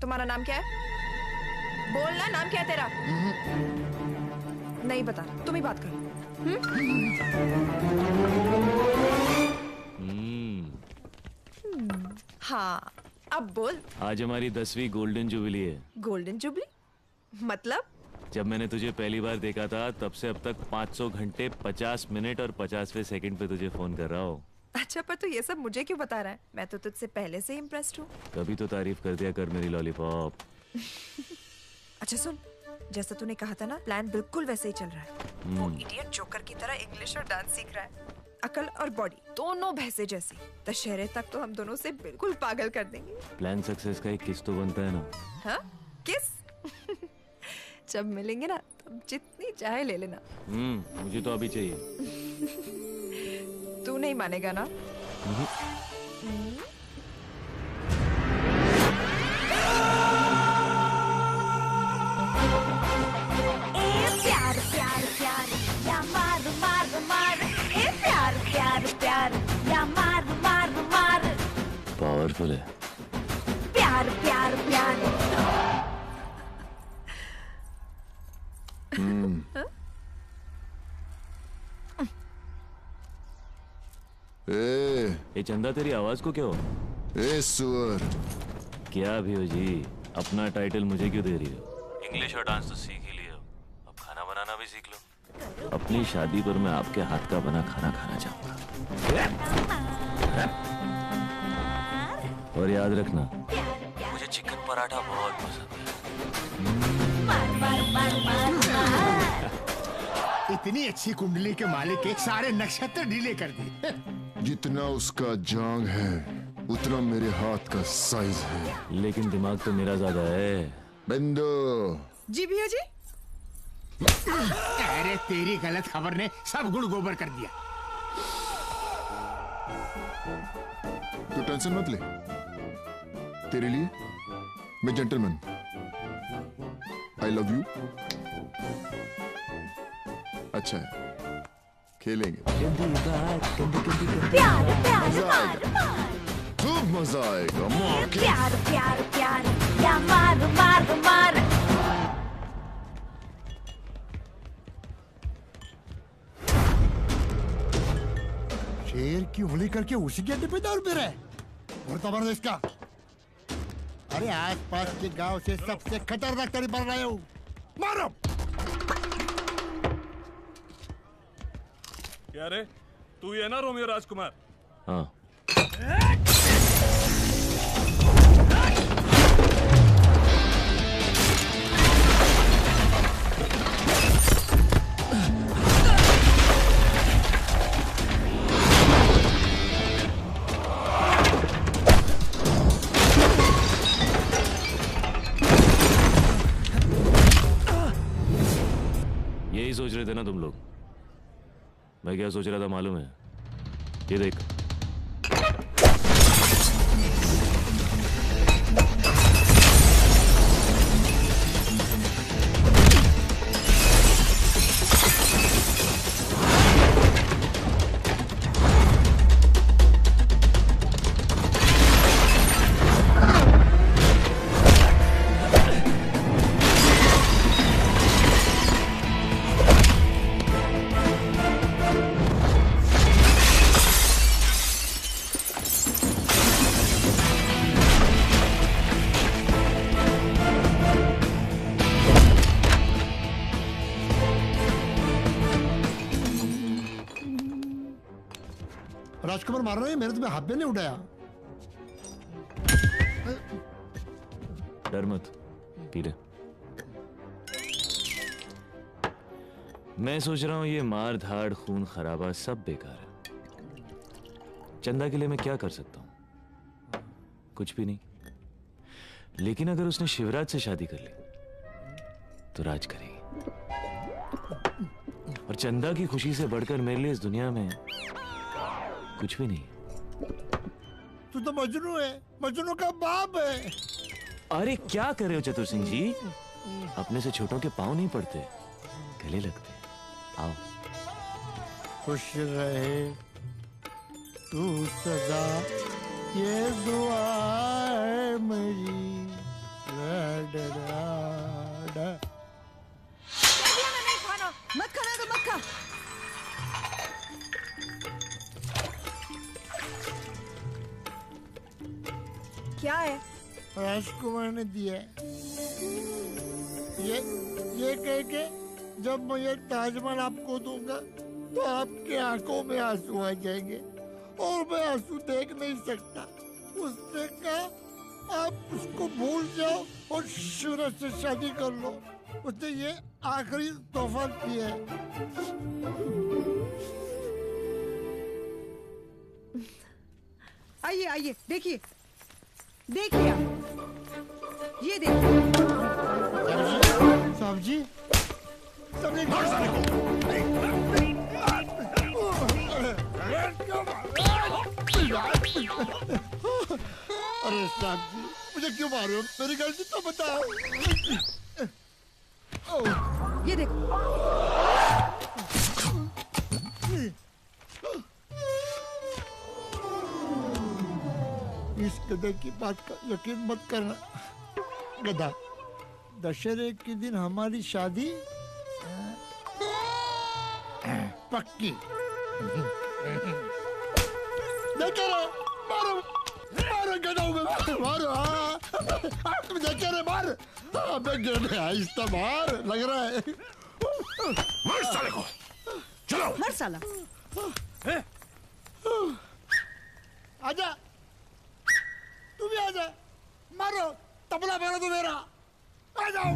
तुम्हारा नाम क्या है? बोलना, नाम क्या है तेरा? नहीं बता, तुम ही बात करो। हाँ, अब बोल। आज हमारी 10वीं गोल्डन जुबली है। गोल्डन जुबली मतलब? जब मैंने तुझे पहली बार देखा था तब से अब तक 500 घंटे 50 मिनट और 50वें सेकंड पे तुझे फोन कर रहा हूँ। अच्छा, पर तू ये सब मुझे क्यों बता रहा है? मैं तो तुझसे पहले से इम्प्रेस्ड हूँ। कभी तो तारीफ कर दिया कर मेरी लॉलीपॉप। अच्छा सुन, जैसा तूने कहा था ना, प्लान बिल्कुल वैसे ही चल रहा है। वो इडियट जोकर की तरह इंग्लिश और डांस सीख रहा है। अकल और बॉडी दोनों भैंसे जैसी। दशहरे तक तो हम दोनों से बिल्कुल पागल कर देंगे। प्लान सक्सेस का एक किस तो बनता है ना। हाँ किस? जब मिलेंगे ना तब जितनी चाहे ले लेना। मुझे तो अभी चाहिए। तू नहीं मानेगा ना? प्यार प्यार प्यार या मार मार मार, ए प्यार प्यार प्यार या मार मार मार, पावरफुल है। प्यार प्यार प्यार। ए चंदा, तेरी आवाज को क्या हो? ए सुअर, क्या भी हो जी, अपना टाइटल मुझे क्यों दे रही हो? इंग्लिश और डांस तो सीख ही लिया, अब खाना बनाना भी सीख लो। अपनी शादी पर मैं आपके हाथ का बना खाना खाना चाहूंगा। और याद रखना, मुझे चिकन पराठा बहुत पसंद है। इतनी अच्छी कुंडली के मालिक के सारे नक्षत्र ढीले कर दिए। जितना उसका जांग है उतना मेरे हाथ का साइज है। लेकिन दिमाग तो मेरा ज्यादा है। बिंदु। जी भैया जी। अरे तेरी गलत खबर ने सब गुड़ गोबर कर दिया। तू टेंशन मत ले, तेरे लिए मैं जेंटलमैन। I love you. अच्छा है, खेलेंगे। प्यार प्यार मार मार, खूब मजा आएगा। प्यार प्यार प्यार या मार मार मार। शेर की उंगली करके उसी के अड्डे पे दौड़ पे रहे। और खबर इसका। अरे आसपास के गांव से सबसे खतरनाक तरी बन रहे हो। मारो। क्या रे, तू ये ना रोमियो राजकुमार? हाँ। यही सोच रहे थे ना तुम लोग? मैं क्या सोच रहा था मालूम है? ये देख। राजकुमार मार रहे हैं, मेरे तुम्हें हाथ पे नहीं उठाया। डर मत, पी ले। मैं सोच रहा हूं ये मार धाड़ खून खराबा सब बेकार है। चंदा के लिए मैं क्या कर सकता हूं? कुछ भी नहीं। लेकिन अगर उसने शिवराज से शादी कर ली तो राज करेगी। और चंदा की खुशी से बढ़कर मेरे लिए इस दुनिया में कुछ भी नहीं। तू तो मजनू है, मजनू का बाप है। अरे क्या कर रहे हो चतुर सिंह जी? अपने से छोटों के पांव नहीं पड़ते, गले लगते। आओ। खुश रहे तू सदा, ये दुआ है मेरी। नहीं खाना, मत खाना तो मत खा। क्या है? राजकुमार ने दिया है। ये कह के जब मैं ये ताजमहल आपको दूंगा तो आपके आंखों में आंसू आ जाएंगे और मैं आंसू देख नहीं सकता। उसने कहा आप उसको भूल जाओ और शिवराज से शादी कर लो। उसने ये आखिरी तोहफा दिया है। आइए आइए, देखिए देखिए आप, ये देखिए। सब्जी सब्जी अरे साहब जी, मुझे क्यों मार रहे हो? मेरी गलती तो बताओ। ये देखो। इस गधे की बात का यकीन मत करना। गधा, दशहरे के दिन हमारी शादी पक्की। देखो मारो मारो गधा में मारो। हाँ देखे रे मार। अबे गधे आहिस्ता मार, लग रहा है। मार साले को, चलो मर साला। आजा, तू भी आजा, मारो तबला मारो तू मेरा। आ जाओ।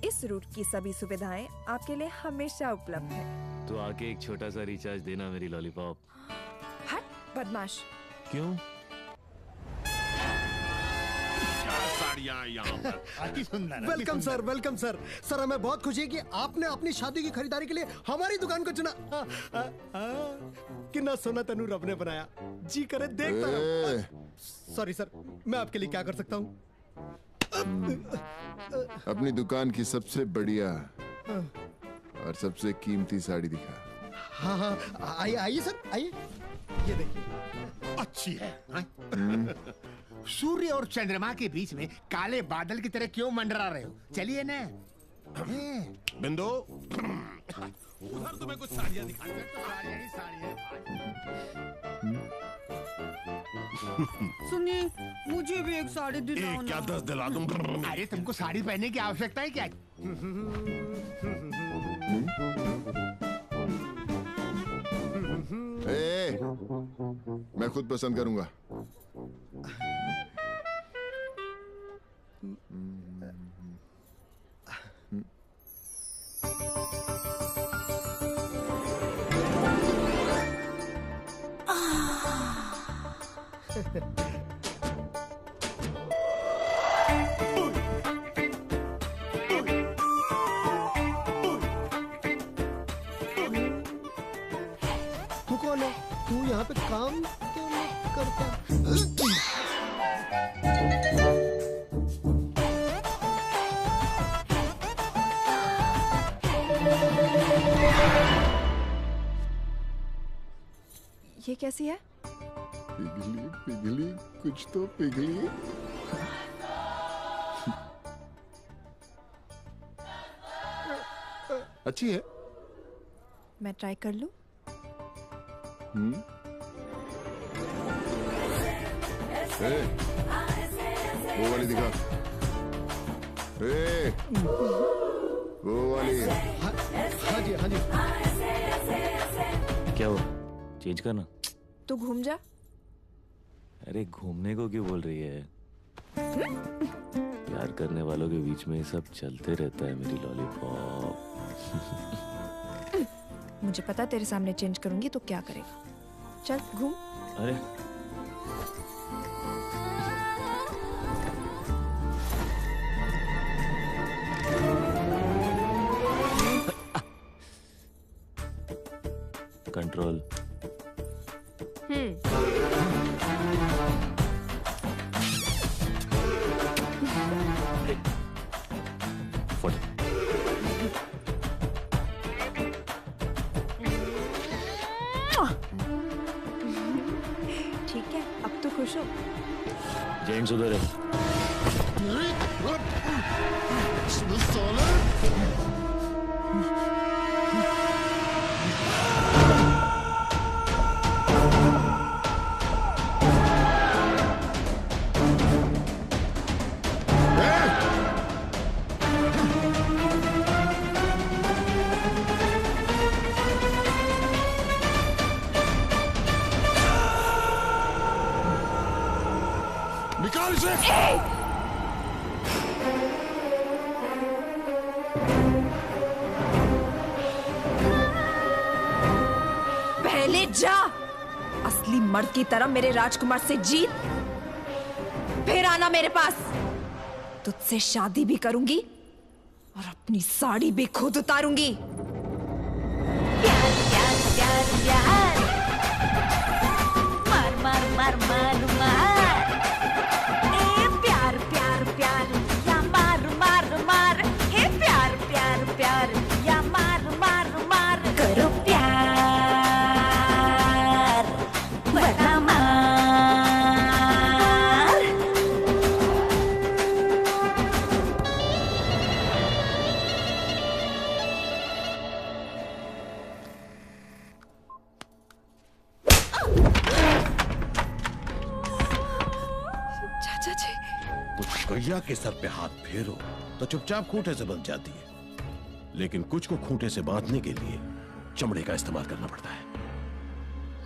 इस रूट की सभी सुविधाएं आपके लिए हमेशा उपलब्ध है। तो आके एक छोटा सा रिचार्ज देना मेरी लॉलीपॉप। हट बदमाश। क्यों? अति सुंदर। Welcome sir, welcome sir. Sir हमें बहुत खुशी है कि आपने अपनी शादी की खरीदारी के लिए हमारी दुकान को चुना। कितना सोना तनु रब ने बनाया, जी करे देखता रहो। सॉरी सर, मैं आपके लिए क्या कर सकता हूँ? अपनी दुकान की सबसे बढ़िया और सबसे कीमती साड़ी दिखा। हाँ हाँ, आइए आइए सर, आइए। ये देखिए, अच्छी है। सूर्य और चंद्रमा के बीच में काले बादल की तरह क्यों मंडरा रहे हो? चलिए ना। बिंदु, उधर तुम्हें कुछ साड़ियाँ दिखाई। सुनिए, मुझे भी एक साड़ी दिलाओ ना। क्या 10 दिला दूं? अरे तुमको साड़ी पहनने की आवश्यकता है क्या? ए, मैं खुद पसंद करूंगा। तू कौन है? तू यहाँ पे काम क्यों नहीं करता? ये कैसी है? पिघली पिघली कुछ तो पिघली। अच्छी है। मैं ट्राई कर लूं? वो वाली दिखा। वो वाली। हाँ जी, हाँ जी। क्या हुआ? चेंज करना? तू घूम जा। अरे घूमने को क्यों बोल रही है? प्यार करने वालों के बीच में सब चलते रहता है मेरी लॉलीपॉप। मुझे पता तेरे सामने चेंज करूंगी तो क्या करेगा। चल घूम। अरे कंट्रोल। ठीक है, अब तो खुश हो। जेंट्स उधर है। मेरे से। पहले जा, असली मर्द की तरह मेरे राजकुमार से जीत, फिर आना मेरे पास। तुझसे शादी भी करूंगी और अपनी साड़ी भी खुद उतारूंगी। प्यार प्यार प्यार प्यार, मार मार मार मार मार, ए प्यार प्यार प्यार या मार मार मार, हे प्यार प्यार प्यार या मार मार मार, करो प्यार वरना मार। चाचा जी, कुछ गैया के सर पे हाथ फेरो तो चुपचाप खूंटे से बंध जाती है, लेकिन कुछ को खूंटे से बांधने के लिए चमड़े का इस्तेमाल करना पड़ता है।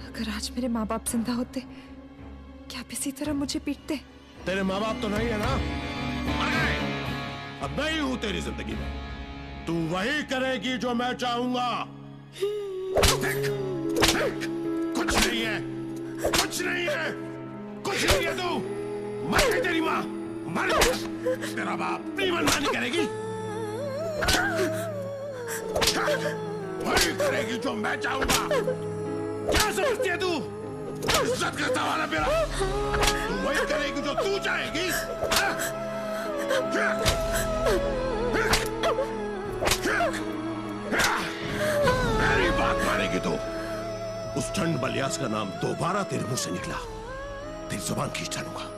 अगर आज मेरे माँ बाप जिंदा होते, क्या आप इसी तरह मुझे पीटते? तेरे माँ बाप तो नहीं है ना? अब मैं ही हूं तेरी जिंदगी में, तू वही करेगी जो मैं चाहूंगा। कुछ नहीं है, कुछ नहीं है, कुछ नहीं है। तू मर गई, तेरी माँ मर गई, तेरा बाप अपनी मनमानी करेगी, वही करेगी जो मैं चाहूंगा। क्या समझती है तू? इज्जत का सवाल है मेरा। तू वही करेगी जो तू चाहेगी। मेरी बात मानेगी तो उस चंड बलियास का नाम दोबारा तेरे मुंह से निकला, तेरी जुबान खींच डालूंगा।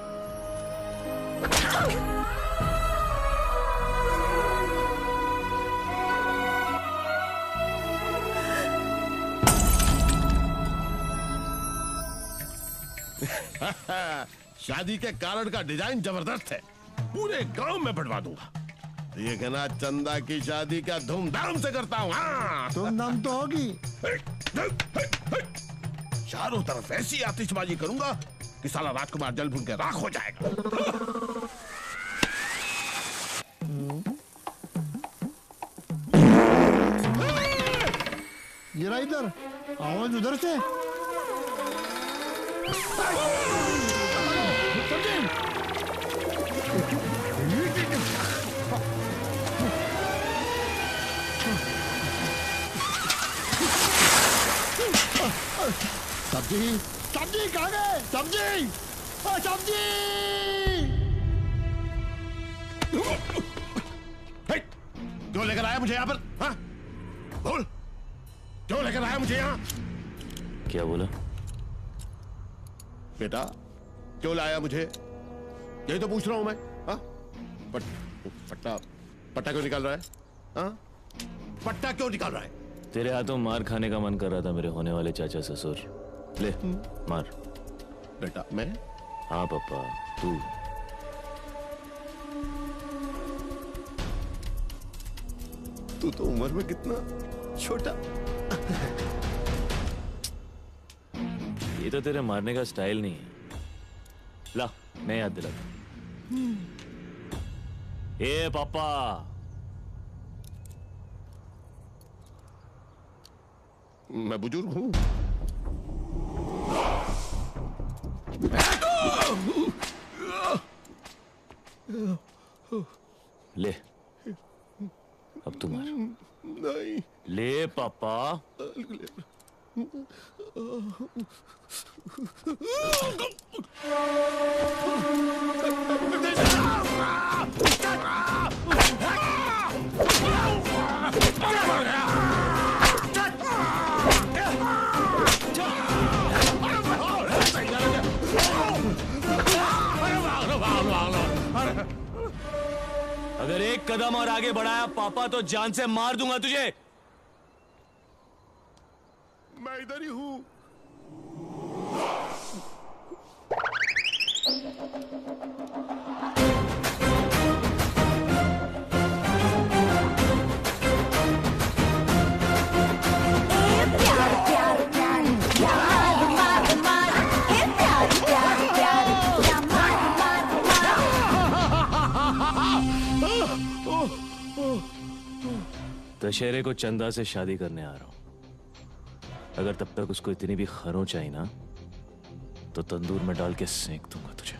शादी के कारण का डिजाइन जबरदस्त है, पूरे गांव में बढ़वा दूंगा। ये कहना चंदा की शादी का धूमधाम से करता हूँ। हाँ धूमधाम तो होगी। चारों तरफ ऐसी आतिशबाजी करूंगा कि साला राजकुमार जल भून के राख हो जाएगा। जरा इधर, आवाज उधर से। सब्जी सब्जी कहाँ गए? सब्जी सब्जी। क्यों लेकर आया मुझे यहाँ पर? हाँ? बोल, क्यों लेकर आया मुझे यहाँ? क्या बोला बेटा? क्यों लाया मुझे? यही तो पूछ रहा हूं मैं। हाँ? पट्टा पट्टा क्यों निकाल रहा है? हाँ? पट्टा क्यों निकाल रहा है? तेरे हाथों मार खाने का मन कर रहा था मेरे होने वाले चाचा ससुर। ले मार। बेटा मैं? हाँ पापा तू। तू तो उम्र में कितना छोटा। ये तो तेरे मारने का स्टाइल नहीं है। ला मैं याद दिलाता। ए पापा, मैं बुजुर्ग हूं। ले अब तू मार। नहीं ले पापा। अगर एक कदम और आगे बढ़ाया पापा तो जान से मार दूंगा तुझे। मैं इधर ही हूं। प्यार प्यार प्यार या मार मार मार, हे प्यार प्यार प्यार या मार मार मार। दशहरे को चंदा से शादी करने आ रहा हूं। अगर तब तक उसको इतनी भी खरोंच आई ना तो तंदूर में डाल के सेंक दूंगा तुझे।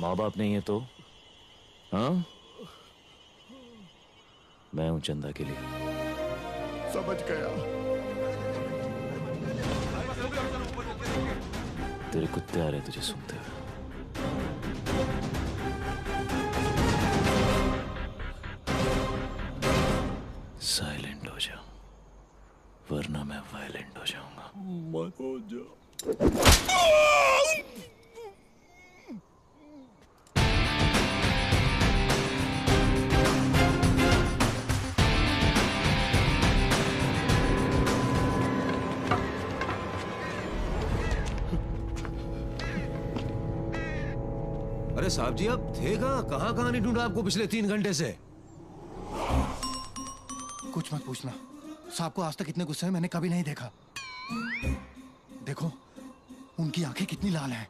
माँ बाप नहीं है तो हाँ, मैं हूं चंदा के लिए। समझ गया। तेरे कुत्ते आ रहे तुझे सूंघते हुए। साइलेंट हो जा वरना मैं वायलेंट हो जाऊंगा। मत हो जा। अरे साहब जी, आप थे कहाँ नहीं ढूंढा आपको पिछले 3 घंटे से। कुछ मत पूछना, साहब को आज तक इतने गुस्से में मैंने कभी नहीं देखा। देखो उनकी आंखें कितनी लाल हैं,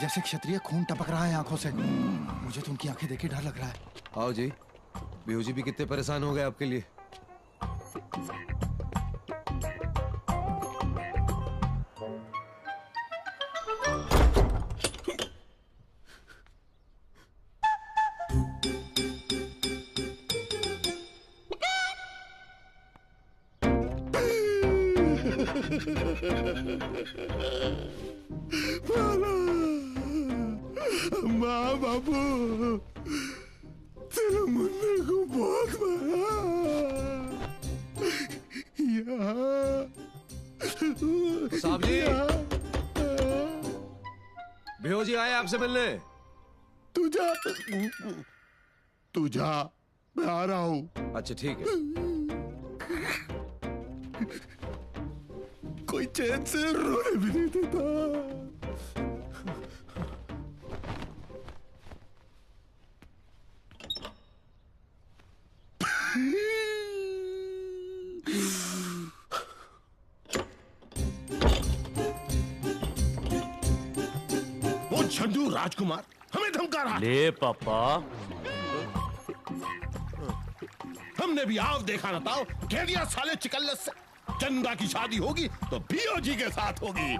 जैसे क्षत्रिय खून टपक रहा है आंखों से। मुझे तो उनकी आंखें देख के डर लग रहा है। आओ जी, बिहू जी भी कितने परेशान हो गए आपके लिए। माँ बाबू, तेरे मुन्ने को बहुत मारा। साहब जी, बिहू जी आए आपसे मिलने। तू जा, मैं आ रहा हूँ। अच्छा ठीक है। कोई चैन से रोने भी नहीं देता। वो झंडू राजकुमार हमें धमका रहा है। ले पापा, हमने भी आप देखा ना था, कह दिया साले चिकल्लस से चंदा की शादी होगी तो बीओजी के साथ होगी।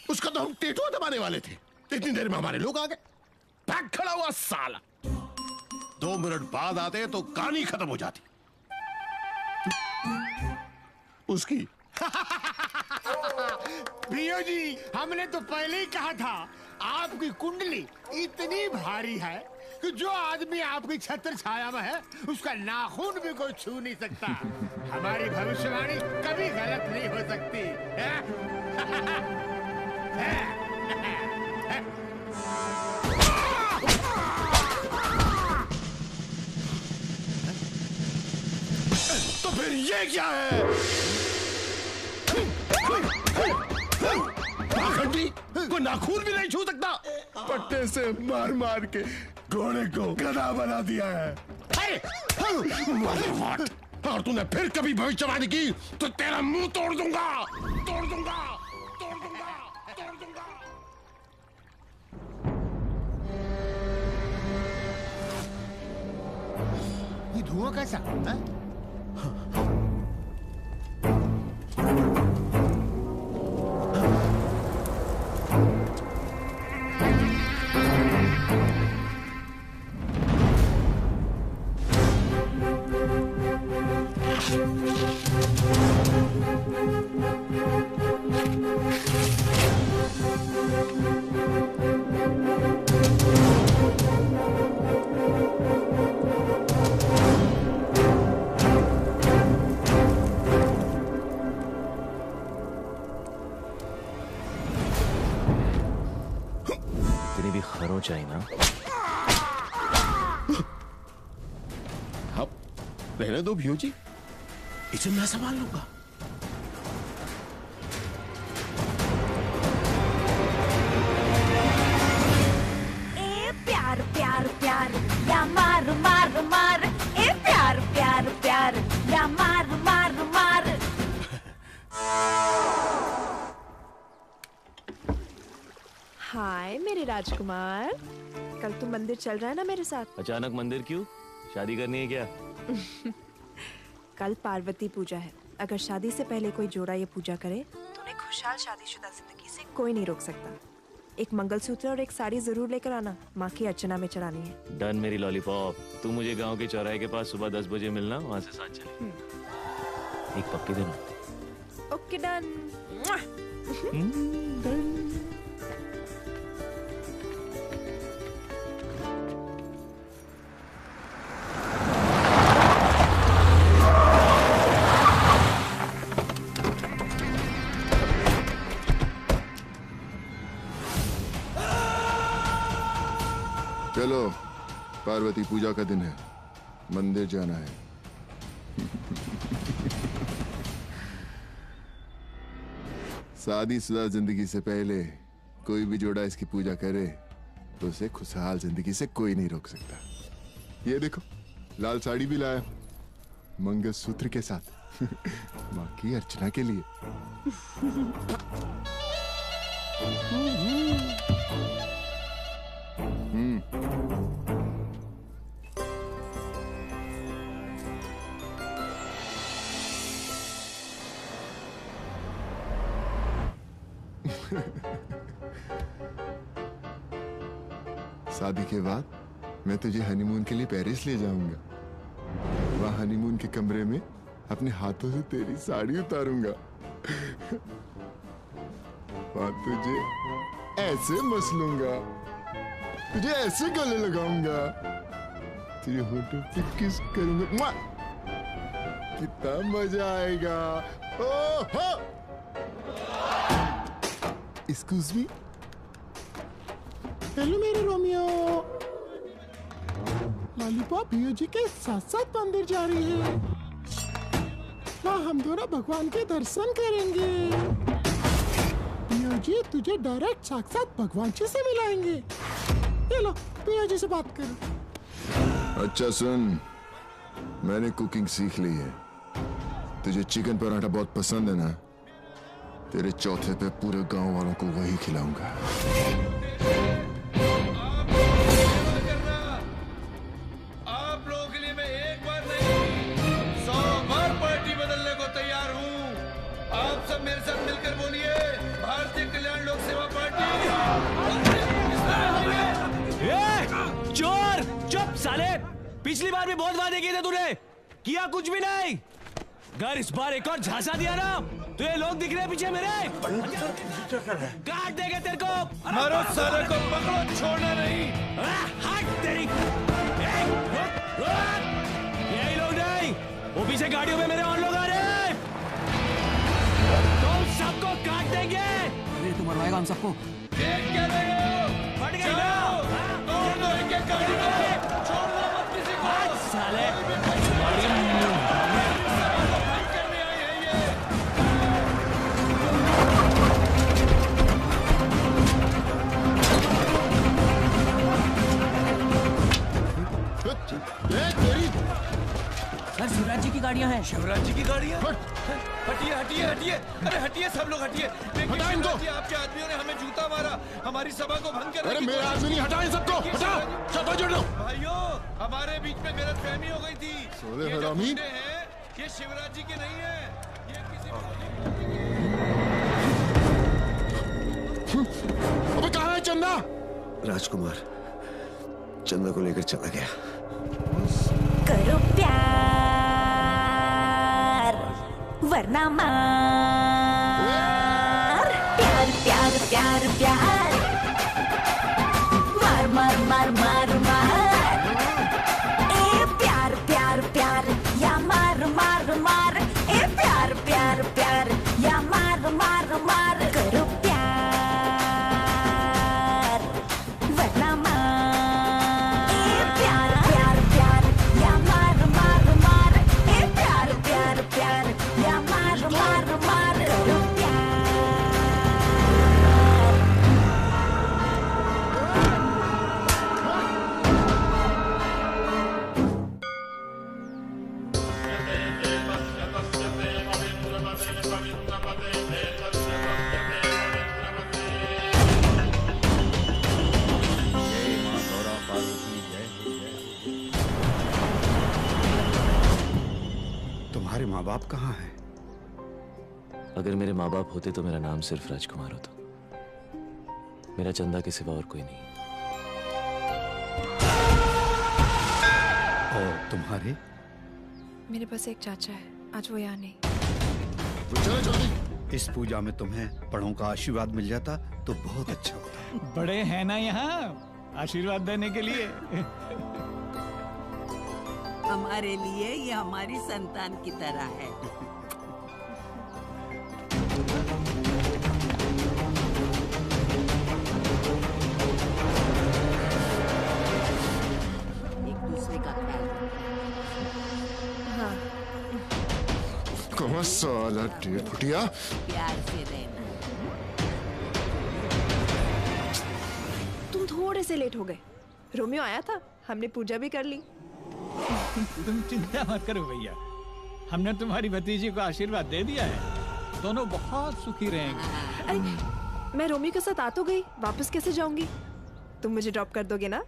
उसका तो हम टेटुआ दबाने वाले थे, इतनी देर में हमारे लोग आ गए। बैग खड़ा हुआ साला, 2 मिनट बाद आते तो कहानी खत्म हो जाती उसकी। प्रियो जी, हमने तो पहले ही कहा था आपकी कुंडली इतनी भारी है कि जो आदमी आपकी छत्र छाया में है उसका नाखून भी कोई छू नहीं सकता। हमारी भविष्यवाणी कभी गलत नहीं हो सकती। तो फिर ये क्या है? पाखंडी, कोई नाखून भी नहीं छू सकता। पट्टे से मार मार के घोड़े को गधा बना दिया है। और तूने फिर कभी भविष्यवाणी की तो तेरा मुंह तोड़ दूंगा, तोड़ दूंगा, तोड़ दूंगा, तोड़ दूंगा। ये धुआं कैसा है? चाहिए ना। हाँ, रहने दो भियो जी, इसे मैं संभाल लूंगा। ए प्यार प्यार प्यार या मार मार मार, ए प्यार प्यार प्यार या मार मार मार। हाय मेरे राजकुमार, कल तू मंदिर चल रहा है ना मेरे साथ? अचानक मंदिर क्यों? शादी करनी है क्या? कल पार्वती पूजा है। अगर शादी से पहले कोई जोड़ा ये पूजा करे तो उन्हें खुशहाल शादीशुदा जिंदगी से कोई नहीं रोक सकता। एक मंगलसूत्र और एक साड़ी जरूर लेकर आना, माँ की अर्चना में चढ़ानी है। डन मेरी लॉलीपॉप। तू मुझे गांव के चौराहे के पास सुबह 10 बजे मिलना, वहाँ से साथ चले। एक पक्के देना। Okay done. चलो, पार्वती पूजा का दिन है, मंदिर जाना है। शादीशुदा जिंदगी से पहले कोई भी जोड़ा इसकी पूजा करे तो उसे खुशहाल जिंदगी से कोई नहीं रोक सकता। ये देखो, लाल साड़ी भी लाया, मंगलसूत्र के साथ। माँ की अर्चना के लिए। शादी के बाद मैं तुझे हनीमून के लिए पेरिस ले जाऊंगा। वहां हनीमून के कमरे में अपने हाथों से तेरी साड़ी उतारूंगा। वहां तुझे ऐसे मसलूंगा, तुझे ऐसे गले लगाऊंगा, तुझे होठों पे किस करूंगा। कितना मजा आएगा। ओहो! Excuse me. हेलो मेरे रोमियो। लॉलीपॉप भैया जी के साथ साथ मंदिर जा रही है। वहाँ हम दोनों भगवान के दर्शन करेंगे। भैया जी तुझे डायरेक्ट साक्षात भगवान जी से मिलाएंगे। ये लो, भैया जी से बात करो। अच्छा सुन, मैंने कुकिंग सीख ली है। तुझे चिकन पराठा बहुत पसंद है ना? तेरे चौथे पे पूरे गांव वालों को वही खिलाऊंगा। आप लोगों के लिए मैं एक बार नहीं 100 बार पार्टी बदलने को तैयार हूँ। आप सब मेरे साथ मिलकर बोलिए, भारतीय कल्याण लोक सेवा पार्टी। चोर! चुप साले! पिछली बार भी बहुत वादे किए थे तूने, किया कुछ भी नहीं। अगर इस बार एक और झांसा दिया ना तो ये लोग दिख रहे पीछे मेरे। काट देंगे तेरे को। मारो साले को, पकड़ो, छोड़ना नहीं। हट तेरी। यही लोग नहीं, वो पीछे गाड़ियों में मेरे और लोग आ रहे हैं। तुम सबको काट देंगे। अरे तू मरवाएगा हम सबको। देख क्या रहे हो? फट गई। तोड़ दो एक-एक गाड़ी को, छोड़ना मत किसी को। साले सर, शिवराज जी की गाड़ियां हैं। शिवराज जी की गाड़ियां? हटिए हटिए हटिए, अरे हटिए सब लोग हटिए। हटाओ इनको। आपके आदमियों ने हमें जूता मारा, हमारी सभा को भंग कर। अरे मेरे आदमी नहीं, हटाओ इन सबको, हटाओ। चलो जोड़ लो। भाइयों, हमारे बीच में गलतफहमी हो गई थी। सोले ये जो हरामी। गुंडे हैं, ये शिवराज जी के नहीं है, ये किसी अबे कहाँ है चंदा? राजकुमार चंदा को लेकर चला गया। करो प्यार वरना मार। प्यार प्यार प्यार प्यार, मार मार मार मार मार। ए प्यार प्यार प्यार या मार मार मार। ए प्यार प्यार प्यार या मार मार मार। करो प्यार वरना मार। ए प्यार प्यार प्यार या मार मार मार। ए प्यार प्यार प्यार या मार मार मार। तुम्हारे माँ बाप कहाँ हैं? अगर मेरे माँ बाप होते तो मेरा नाम सिर्फ राजकुमार होता। मेरा चंदा के सिवा और कोई नहीं। और तुम्हारे? मेरे पास एक चाचा है, आज वो यहाँ नहीं। चलो जल्दी। इस पूजा में तुम्हें बड़ों का आशीर्वाद मिल जाता तो बहुत अच्छा होता। बड़े हैं ना यहाँ आशीर्वाद देने के लिए। हमारे लिए ये हमारी संतान की तरह है। एक दूसरे का ख्याल हाँ। कौन साला डेढ़ फुटिया? प्यार से रहना। तुम थोड़े से लेट हो गए। रोमियो आया था, हमने पूजा भी कर ली। तुम चिंता मत करो भैया, हमने तुम्हारी भतीजी को आशीर्वाद दे दिया है। दोनों बहुत सुखी रहेंगे। अरे मैं रोमियो के साथ आ तो गई, वापस कैसे जाऊंगी? तुम मुझे ड्रॉप कर दोगे ना?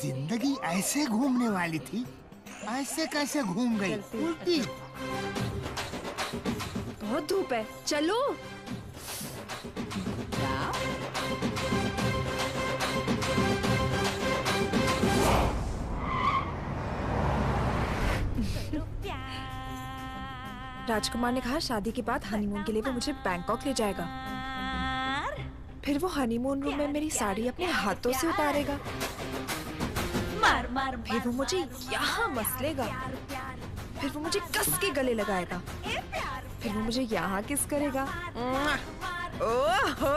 जिंदगी ऐसे घूमने वाली थी, ऐसे कैसे घूम गई? उल्टी। बहुत धूप है, चलो। राजकुमार ने कहा शादी के बाद हनीमून के लिए वो मुझे बैंकॉक ले जाएगा। फिर वो हनीमून रूम में मेरी साड़ी अपने हाथों से उतारेगा। फिर वो मुझे यहाँ मसलेगा। फिर वो मुझे कस के गले लगाएगा। फिर वो मुझे यहाँ किस करेगा। ओहो!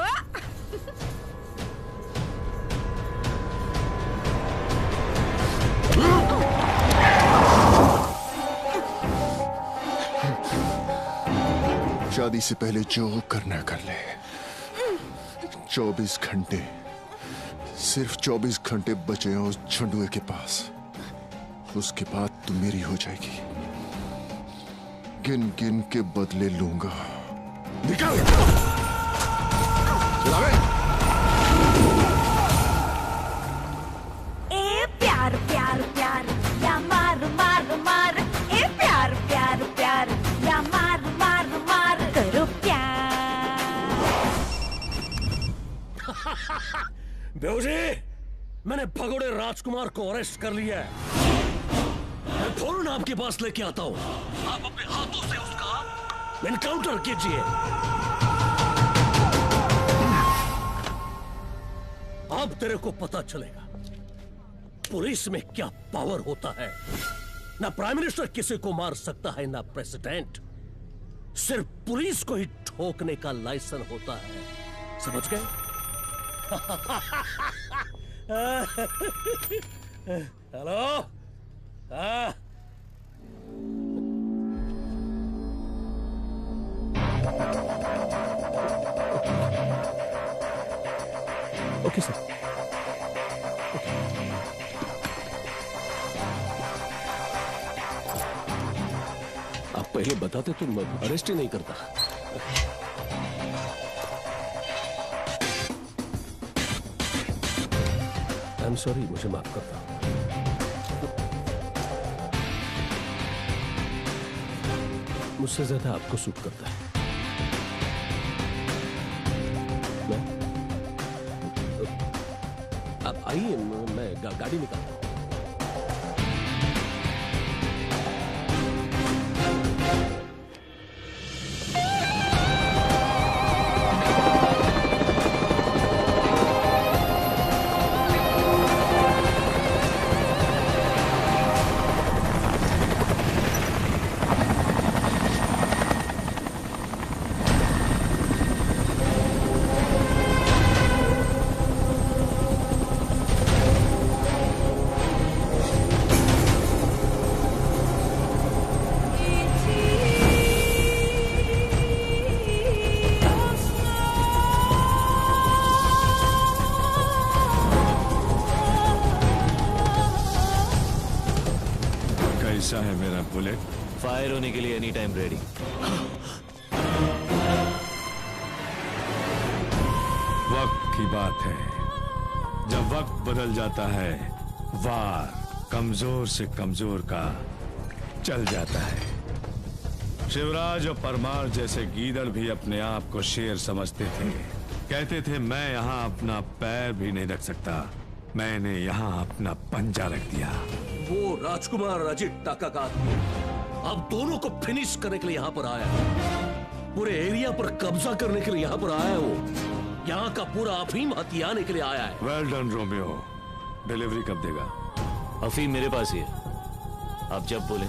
शादी से पहले जो करना कर ले। 24 घंटे, सिर्फ 24 घंटे बचे हैं उस झंडुए के पास। उसके बाद तू मेरी हो जाएगी। गिन गिन के बदले लूंगा। निकल! चलावे! ए प्यार प्यार प्यार या मार मार मार। ए प्यार प्यार प्यार या मार मार मार। करो प्यार। बेहू जी, मैंने भगोड़े राजकुमार को अरेस्ट कर लिया है। मैं फौरन आपके पास लेके आता हूँ। आप अपने हाथों से उसका एनकाउंटर कीजिए। अब तेरे को पता चलेगा पुलिस में क्या पावर होता है। ना प्राइम मिनिस्टर किसी को मार सकता है, ना प्रेसिडेंट। सिर्फ पुलिस को ही ठोकने का लाइसेंस होता है। समझ गए? हेलो? हाँ? Okay sir. आप पहले बताते तो मैं अरेस्ट ही नहीं करता। आई एम सॉरी, मुझे माफ करता। मुझसे ज्यादा आपको सूट करता है। आप आइए, मैं गाड़ी निकालता हूँ। कैसा है मेरा बुलेट? फायर होने के लिए एनी टाइम रेडी। वक्त की बात है, जब वक्त बदल जाता है, वार कमजोर से कमजोर का चल जाता है। शिवराज और परमार जैसे गीदड़ भी अपने आप को शेर समझते थे। कहते थे मैं यहाँ अपना पैर भी नहीं रख सकता, मैंने यहाँ अपना पंजा रख दिया। वो राजकुमार अजित टाका का आदमी अब दोनों को फिनिश करने के लिए यहाँ पर आया है। पूरे एरिया पर कब्जा करने के लिए यहाँ पर आया है। वो यहाँ का पूरा अफीम हथियाने के लिए आया है। Well done Romeo. डिलीवरी कब देगा? अफीम मेरे पास ही है, आप जब बोले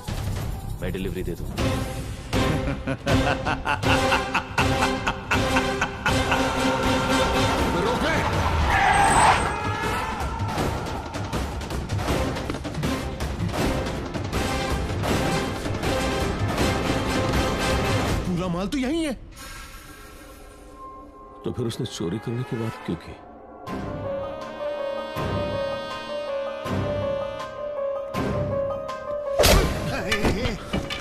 मैं डिलीवरी दे दूं। पूरा माल तो यही है। तो फिर उसने चोरी करने की बात क्यों की?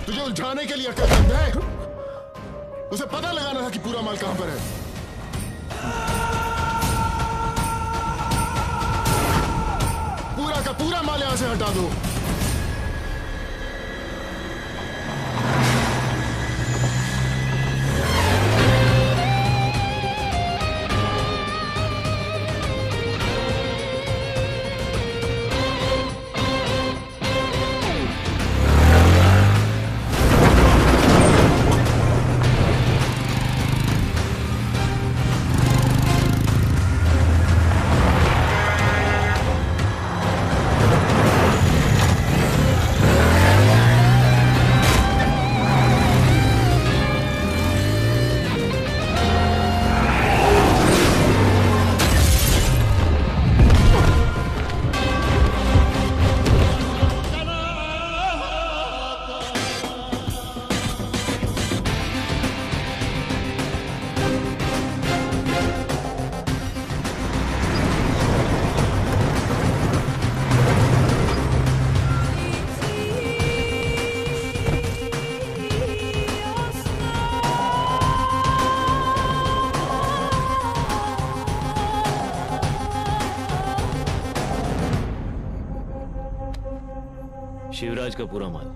तुझे उलझाने के लिए अकलमंद है। उसे पता लगाना था कि पूरा माल कहां पर है। पूरा का पूरा माल यहां से हटा दो। शिवराज का पूरा माल।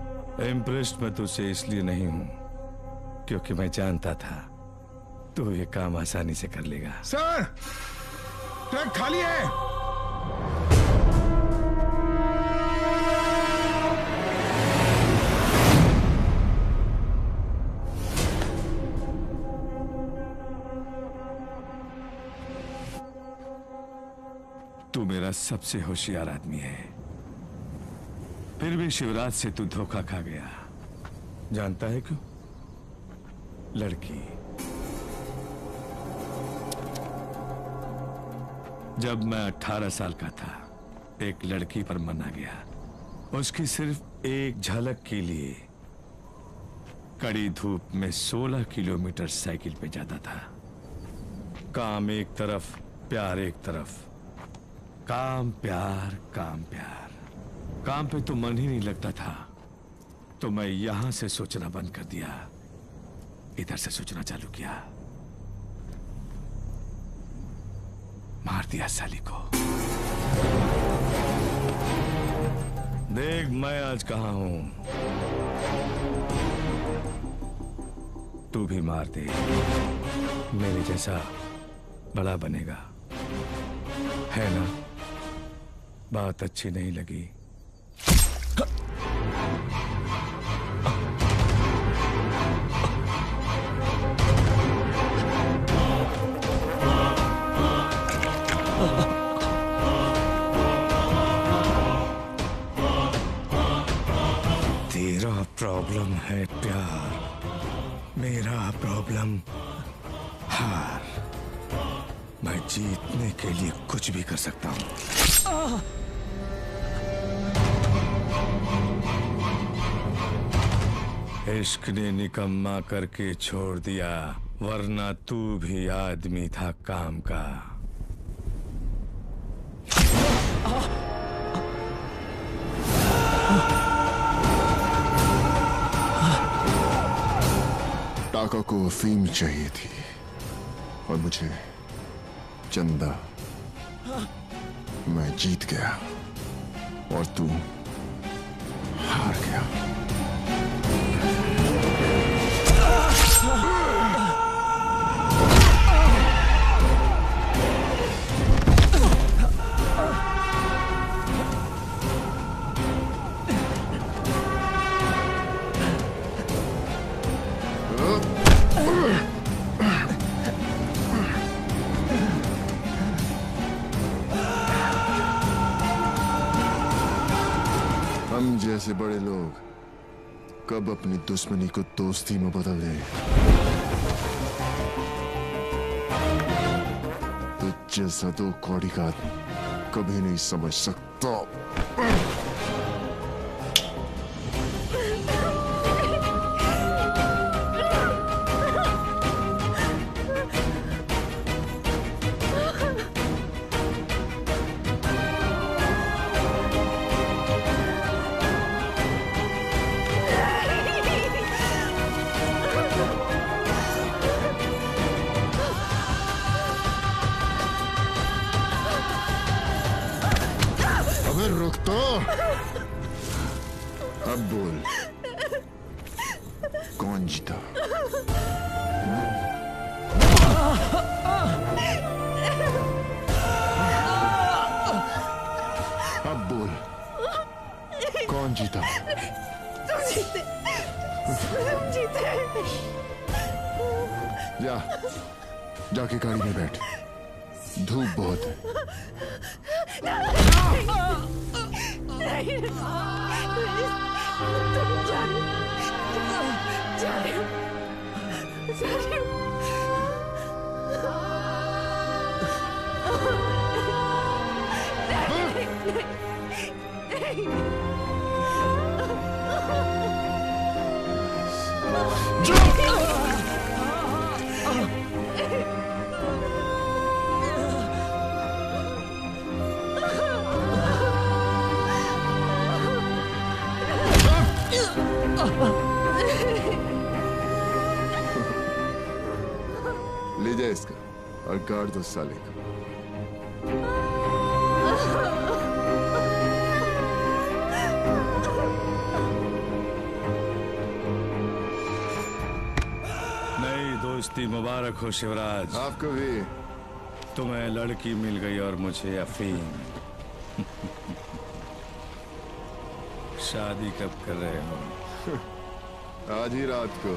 इम्प्रेस्ड मैं तुझसे इसलिए नहीं हूं क्योंकि मैं जानता था तू ये काम आसानी से कर लेगा। सर, ट्रक खाली है। तू मेरा सबसे होशियार आदमी है, फिर भी शिवराज से तू धोखा खा गया। जानता है क्यों? लड़की। जब मैं 18 साल का था, एक लड़की पर मना गया। उसकी सिर्फ एक झलक के लिए कड़ी धूप में 16 किलोमीटर साइकिल पे जाता था। काम एक तरफ, प्यार एक तरफ। काम प्यार, काम प्यार। काम पे तो मन ही नहीं लगता था, तो मैं यहां से सोचना बंद कर दिया, इधर से सोचना चालू किया। मार दिया साली को। देख मैं आज कहां हूं, तू भी मार दे, मेरे जैसा बड़ा बनेगा, है ना? बात अच्छी नहीं लगी? तेरा प्रॉब्लम है प्यार, मेरा प्रॉब्लम हार। मैं जीतने के लिए कुछ भी कर सकता हूं। इश्क ने निकम्मा करके छोड़ दिया, वरना तू भी आदमी था काम का। टाका को अफीम चाहिए थी और मुझे चंदा। मैं जीत गया और तू हार गया। जैसे बड़े लोग कब अपनी दुश्मनी को दोस्ती में बदल दें। तो जैसा दो कौड़ी का आदमी कभी नहीं समझ सकता। अबे रुक तो। अब बोल कौन जीता? अब बोल कौन जीता? तुम जीते। तुम जीते। जा जाके गाड़ी में बैठ, धूप बहुत है। नहीं, तुम जाने ले जा इसका और गाड़ दो साले को। नई दोस्ती मुबारक हो शिवराज। आपको भी। तुम्हें लड़की मिल गई और मुझे अफीम। शादी कब कर रहे हो? आज ही रात को।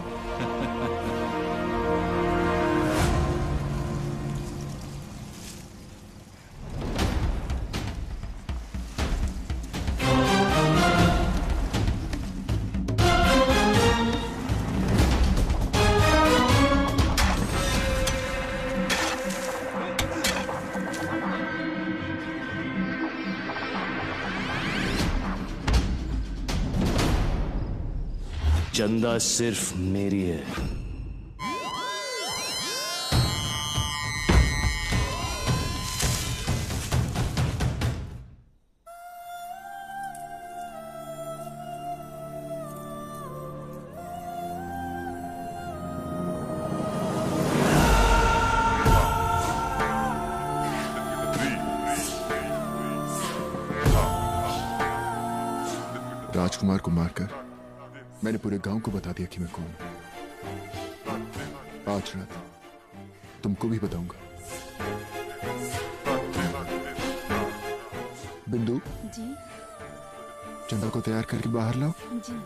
चंदा सिर्फ मेरी है। राजकुमार को मारकर मैंने पूरे गांव को बता दिया कि मैं कौन हूं। आज रात तुमको भी बताऊंगा। बिंदु जी चंदा को तैयार करके बाहर लाओ। जी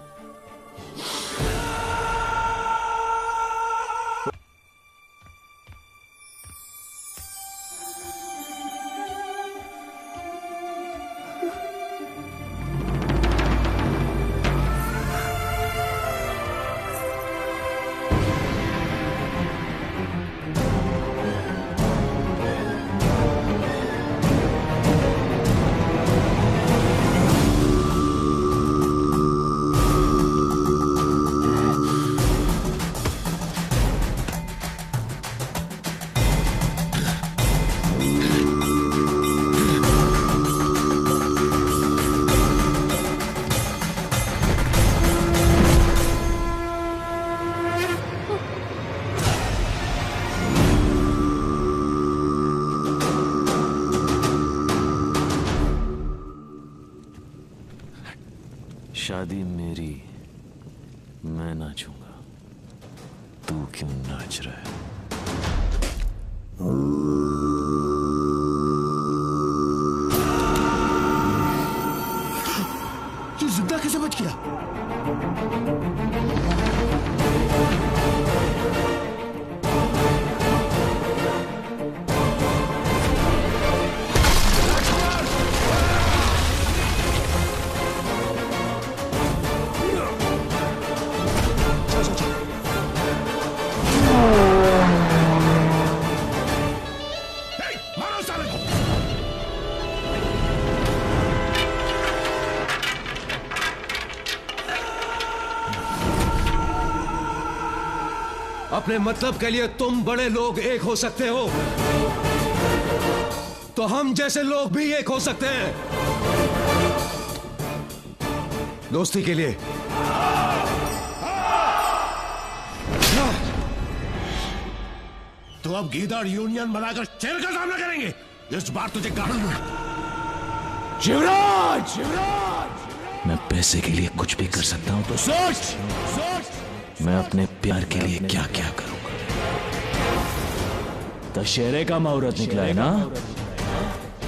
शादी मेरी, मैं नाचूंगा, तू क्यों नाच रहा है? ये जिंदा कैसे बच गया? अपने मतलब के लिए तुम बड़े लोग एक हो सकते हो, तो हम जैसे लोग भी एक हो सकते हैं, दोस्ती के लिए। तो अब गीदड़ यूनियन बनाकर जेल का सामना करेंगे। इस बार तुझे गाड़ी शिवराज, शिवराज, मैं पैसे के लिए कुछ भी कर सकता हूं, तो सोच मैं अपने प्यार के लिए क्या क्या करूंगा। दशहरे का मुहूर्त निकला है ना,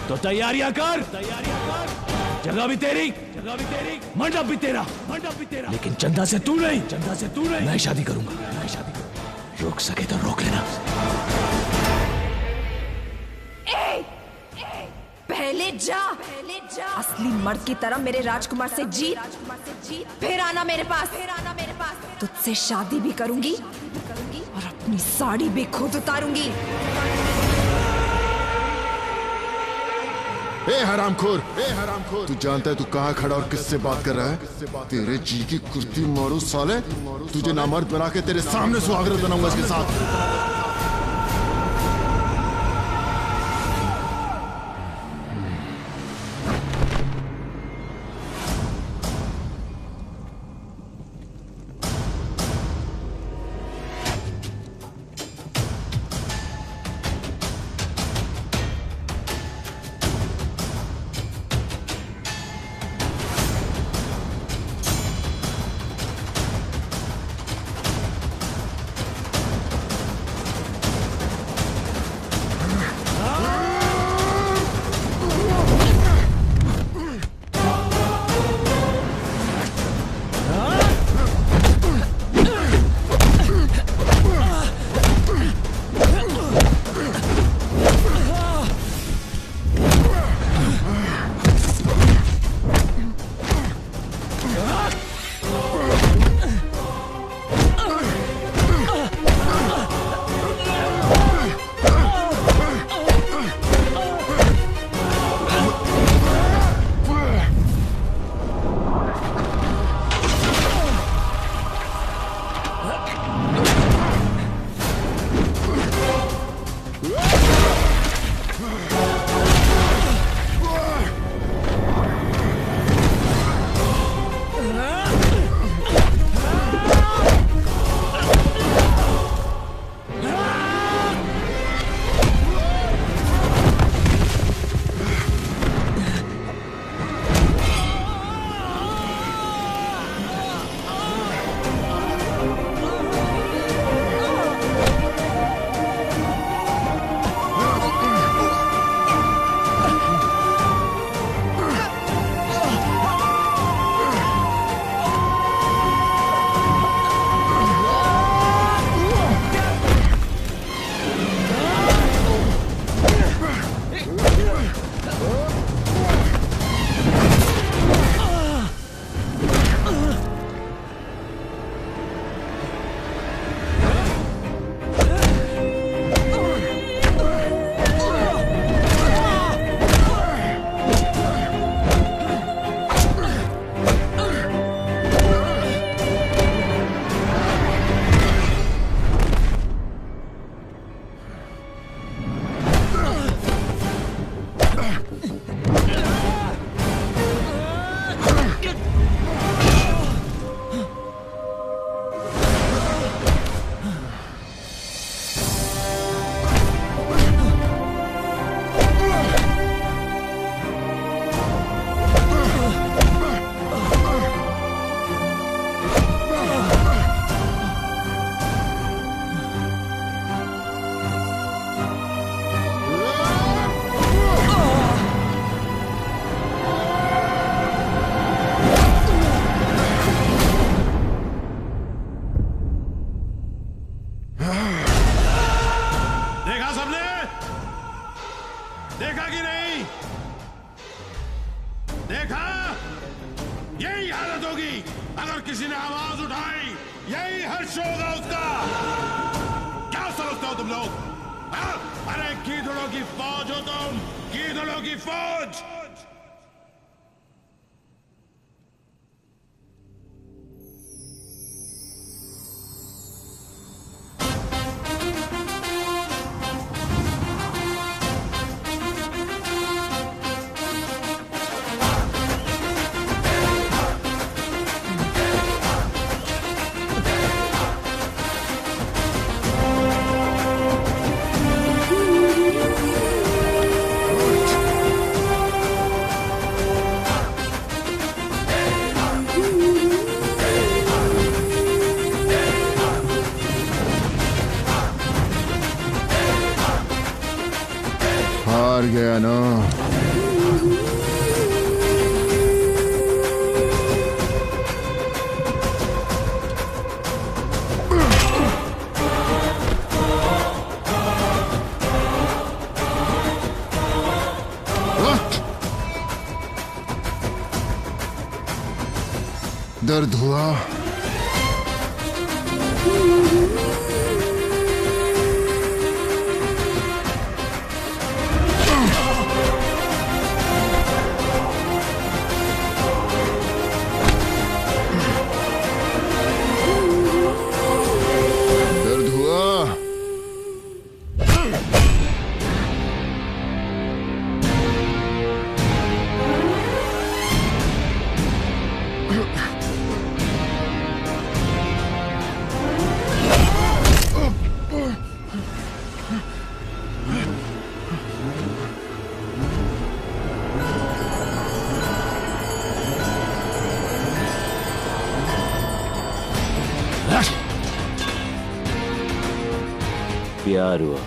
तो तैयारियां कर। जगह भी तेरी, मंडप भी तेरा, लेकिन चंदा से तू नहीं। मैं शादी करूंगा, रोक सके तो रोक लेना। पहले जा असली मर्द की तरह मेरे राजकुमार से जीत, फिर आना मेरे पास। तुझसे शादी भी करूंगी और अपनी साड़ी भी खुद उतारूंगी। ए हरामखोर, तू जानता है तू कहाँ खड़ा और किससे बात कर रहा है? तेरे जी की कुर्ती मारू साले, तुझे नामर्द बना के तेरे सामने सुहागरात बनाऊंगा इसके साथ। अगर किसी ने आवाज उठाई यही हर्ष होगा उसका। क्या समझते हो तुम लोग? अरे गीदड़ों की फौज हो तुम, गीदड़ों की फौज। गया ना। दर्द हुआ? दर्द हुआ? प्यार हुआ।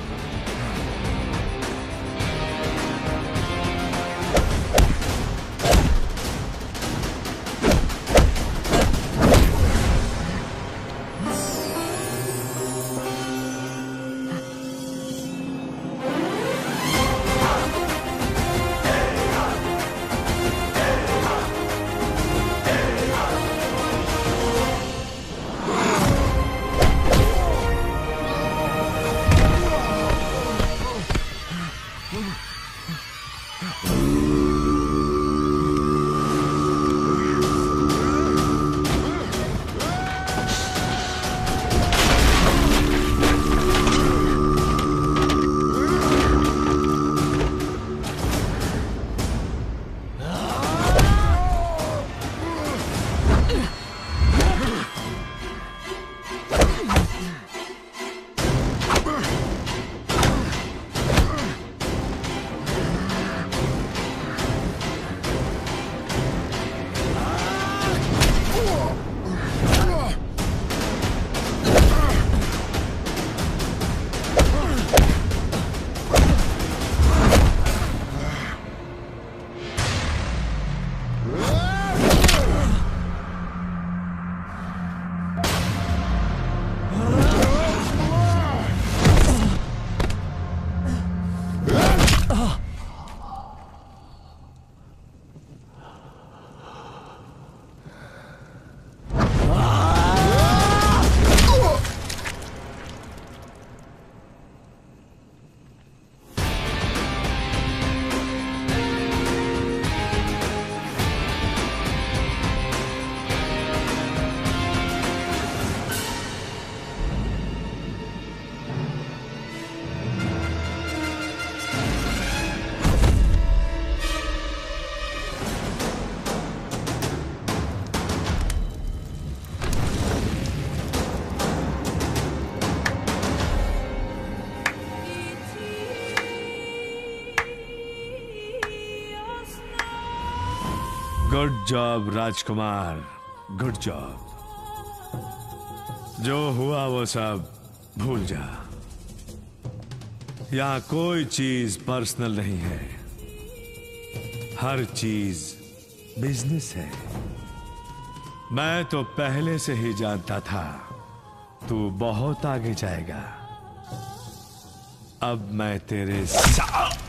गुड जॉब राजकुमार, गुड जॉब। जो हुआ वो सब भूल जा। यहां कोई चीज पर्सनल नहीं है, हर चीज बिजनेस है। मैं तो पहले से ही जानता था तू बहुत आगे जाएगा। अब मैं तेरे साथ